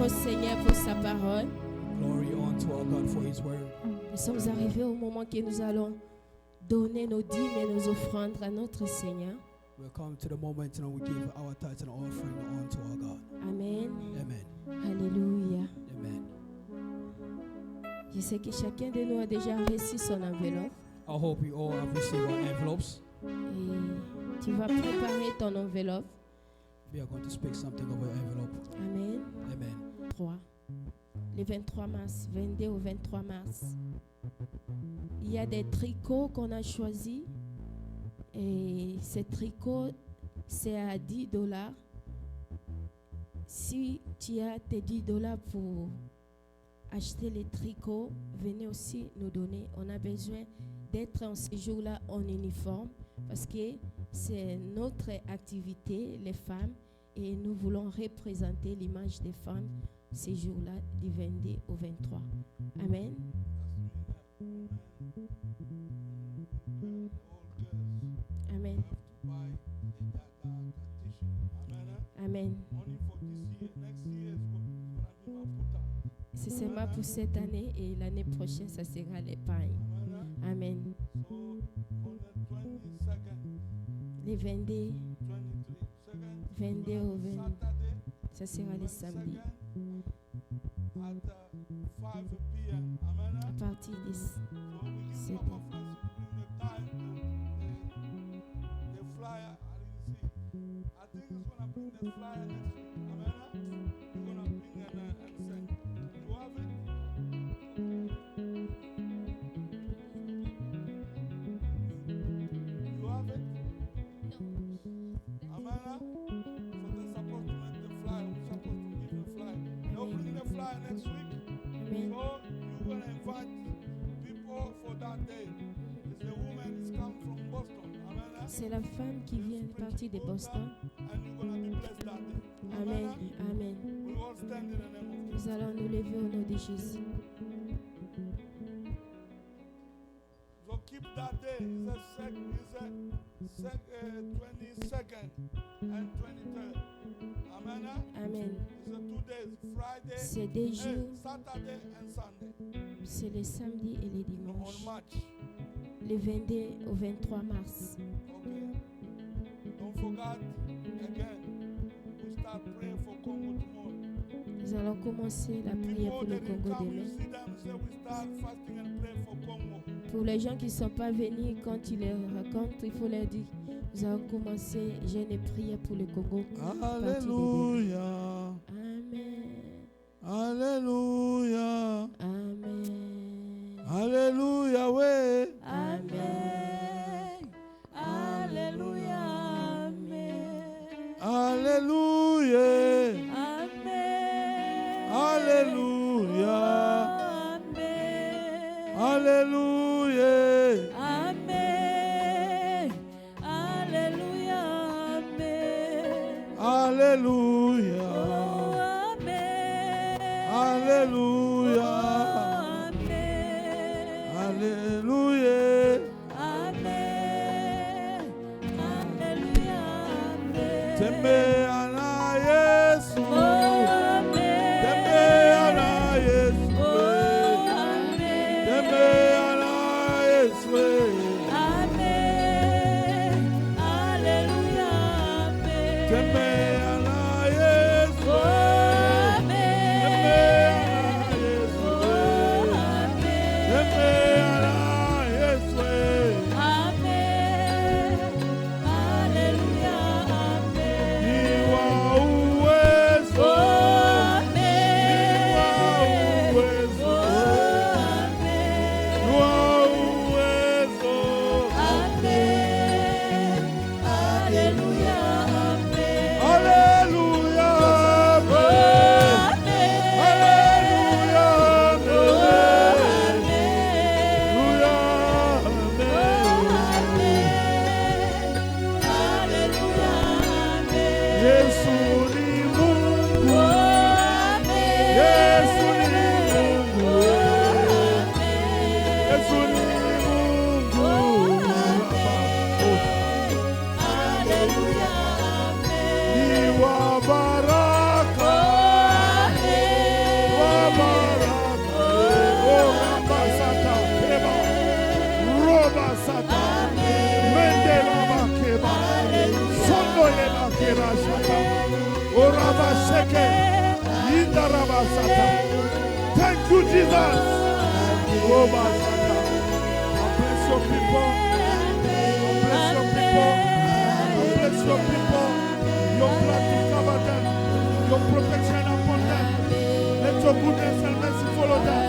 au Seigneur pour sa parole. Glory unto our God for His word. Nous sommes arrivés au moment que nous allons donner nos dîmes et nos offrandes à notre Seigneur. We'll come to the moment and we give our tithes and offering unto our God. Amen. Amen. Alléluia. Amen. Je sais que chacun de nous a déjà reçu son enveloppe. I hope you all have received our envelopes. Et tu vas préparer ton enveloppe. We are going to speak something of our envelope. Amen. Amen. 3. Le 23 mars, 22 au 23 mars. Il y a des tricots qu'on a choisis. Et ces tricots, c'est à $10. Si tu as tes $10 pour acheter les tricots, venez aussi nous donner. On a besoin d'être en ce jour-là en uniforme parce que c'est notre activité, les femmes, et nous voulons représenter l'image des femmes ces jours-là du 22 au 23. Amen. Amen. Amen. C'est seulement pour cette année et l'année prochaine, ça sera l'épargne. Amen. Les 22, 22 au 20, ça sera les samedis. À partir de 7 heures. C'est la femme qui vient de partir de Boston. Amen. Amen. Nous allons nous lever au nom de Jésus. So keep that day. It's a 22nd and 23rd. Amen. Amen. It's a 2 days. Friday, C'est des jours, Saturday and Sunday. c'est le samedi et le On dimanche. March. Le 22 au 23 mars. Okay. Don't forget again. We start praying for Congo tomorrow. Nous allons commencer la prière pour le Congo come, demain. you see them say we start fasting and pray for Congo. Pour les gens qui ne sont pas venus, quand tu les racontes, il faut leur dire, nous allons commencer jeûne et prière pour le Congo. Alléluia. Amen. Alléluia. Amen. Alléluia, ouais. Amen. Alléluia. Amen. Alléluia. Amen. Alléluia. Amen. Alléluia. Amen. Alléluia. Amen. Alléluia. Oh, amen. Alléluia. Oh, amen. Alléluia. Amen. Alléluia. Amen. Tembe ana Yesu. Oh, amen. Tembe ana Yesu. Oh, amen. Tembe ana Yesu. Amen. Alléluia. Amen. Tembe ana Yesu. Oh, amen. Tembe ana Yesu. Oh, amen. Tembe ana Abasheke. Yidarabasata. Thank you, Jesus. Oh, Bashata. God bless your people. God bless your people. God bless your people. Your blood to cover them. Your protection upon them. Let your goodness and mercy follow them.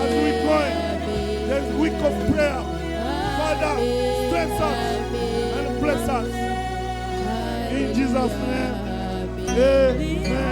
As we go in this week of prayer, Father, strengthen us and bless us. In Jesus' name, amen.